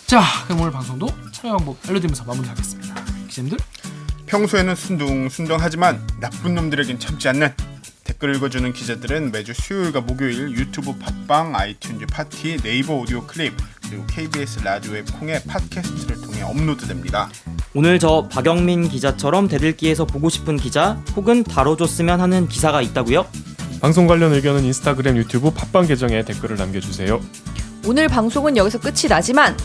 자, 그럼 오늘 방송도 참여 방법 알려드리면서 마무리하겠습니다. 기자님들. 평소에는 순둥순둥하지만 나쁜 놈들에겐 참지 않는 댓글 읽어주는 기자들은 매주 수요일과 목요일 유튜브 팟빵, 아이튠즈 파티, 네이버 오디오 클립 그리고 KBS 라디오 앱 콩의 팟캐스트를 통해 업로드됩니다. 오늘 저 박영민 기자처럼 대들기에서 보고 싶은 기자 혹은 다뤄줬으면 하는 기사가 있다고요? 방송 관련 의견은 인스타그램, 유튜브, 팟빵 계정에 댓글을 남겨주세요. 오늘 방송은 여기서 끝이 나지만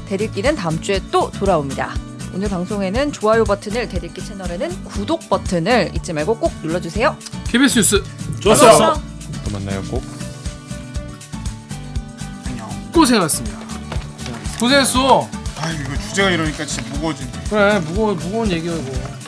대들기는 다음 주에 또 돌아옵니다. 오늘 방송에는 좋아요 버튼을, 대들기 채널에는 구독 버튼을 잊지 말고 꼭 눌러주세요. KBS 뉴스 좋았어. 또 만나요 꼭. 안녕. 고생하셨습니다. 고생했어. 아 이거 주제가 이러니까 진짜 무거워진다. 그래 무거운 얘기야 이거.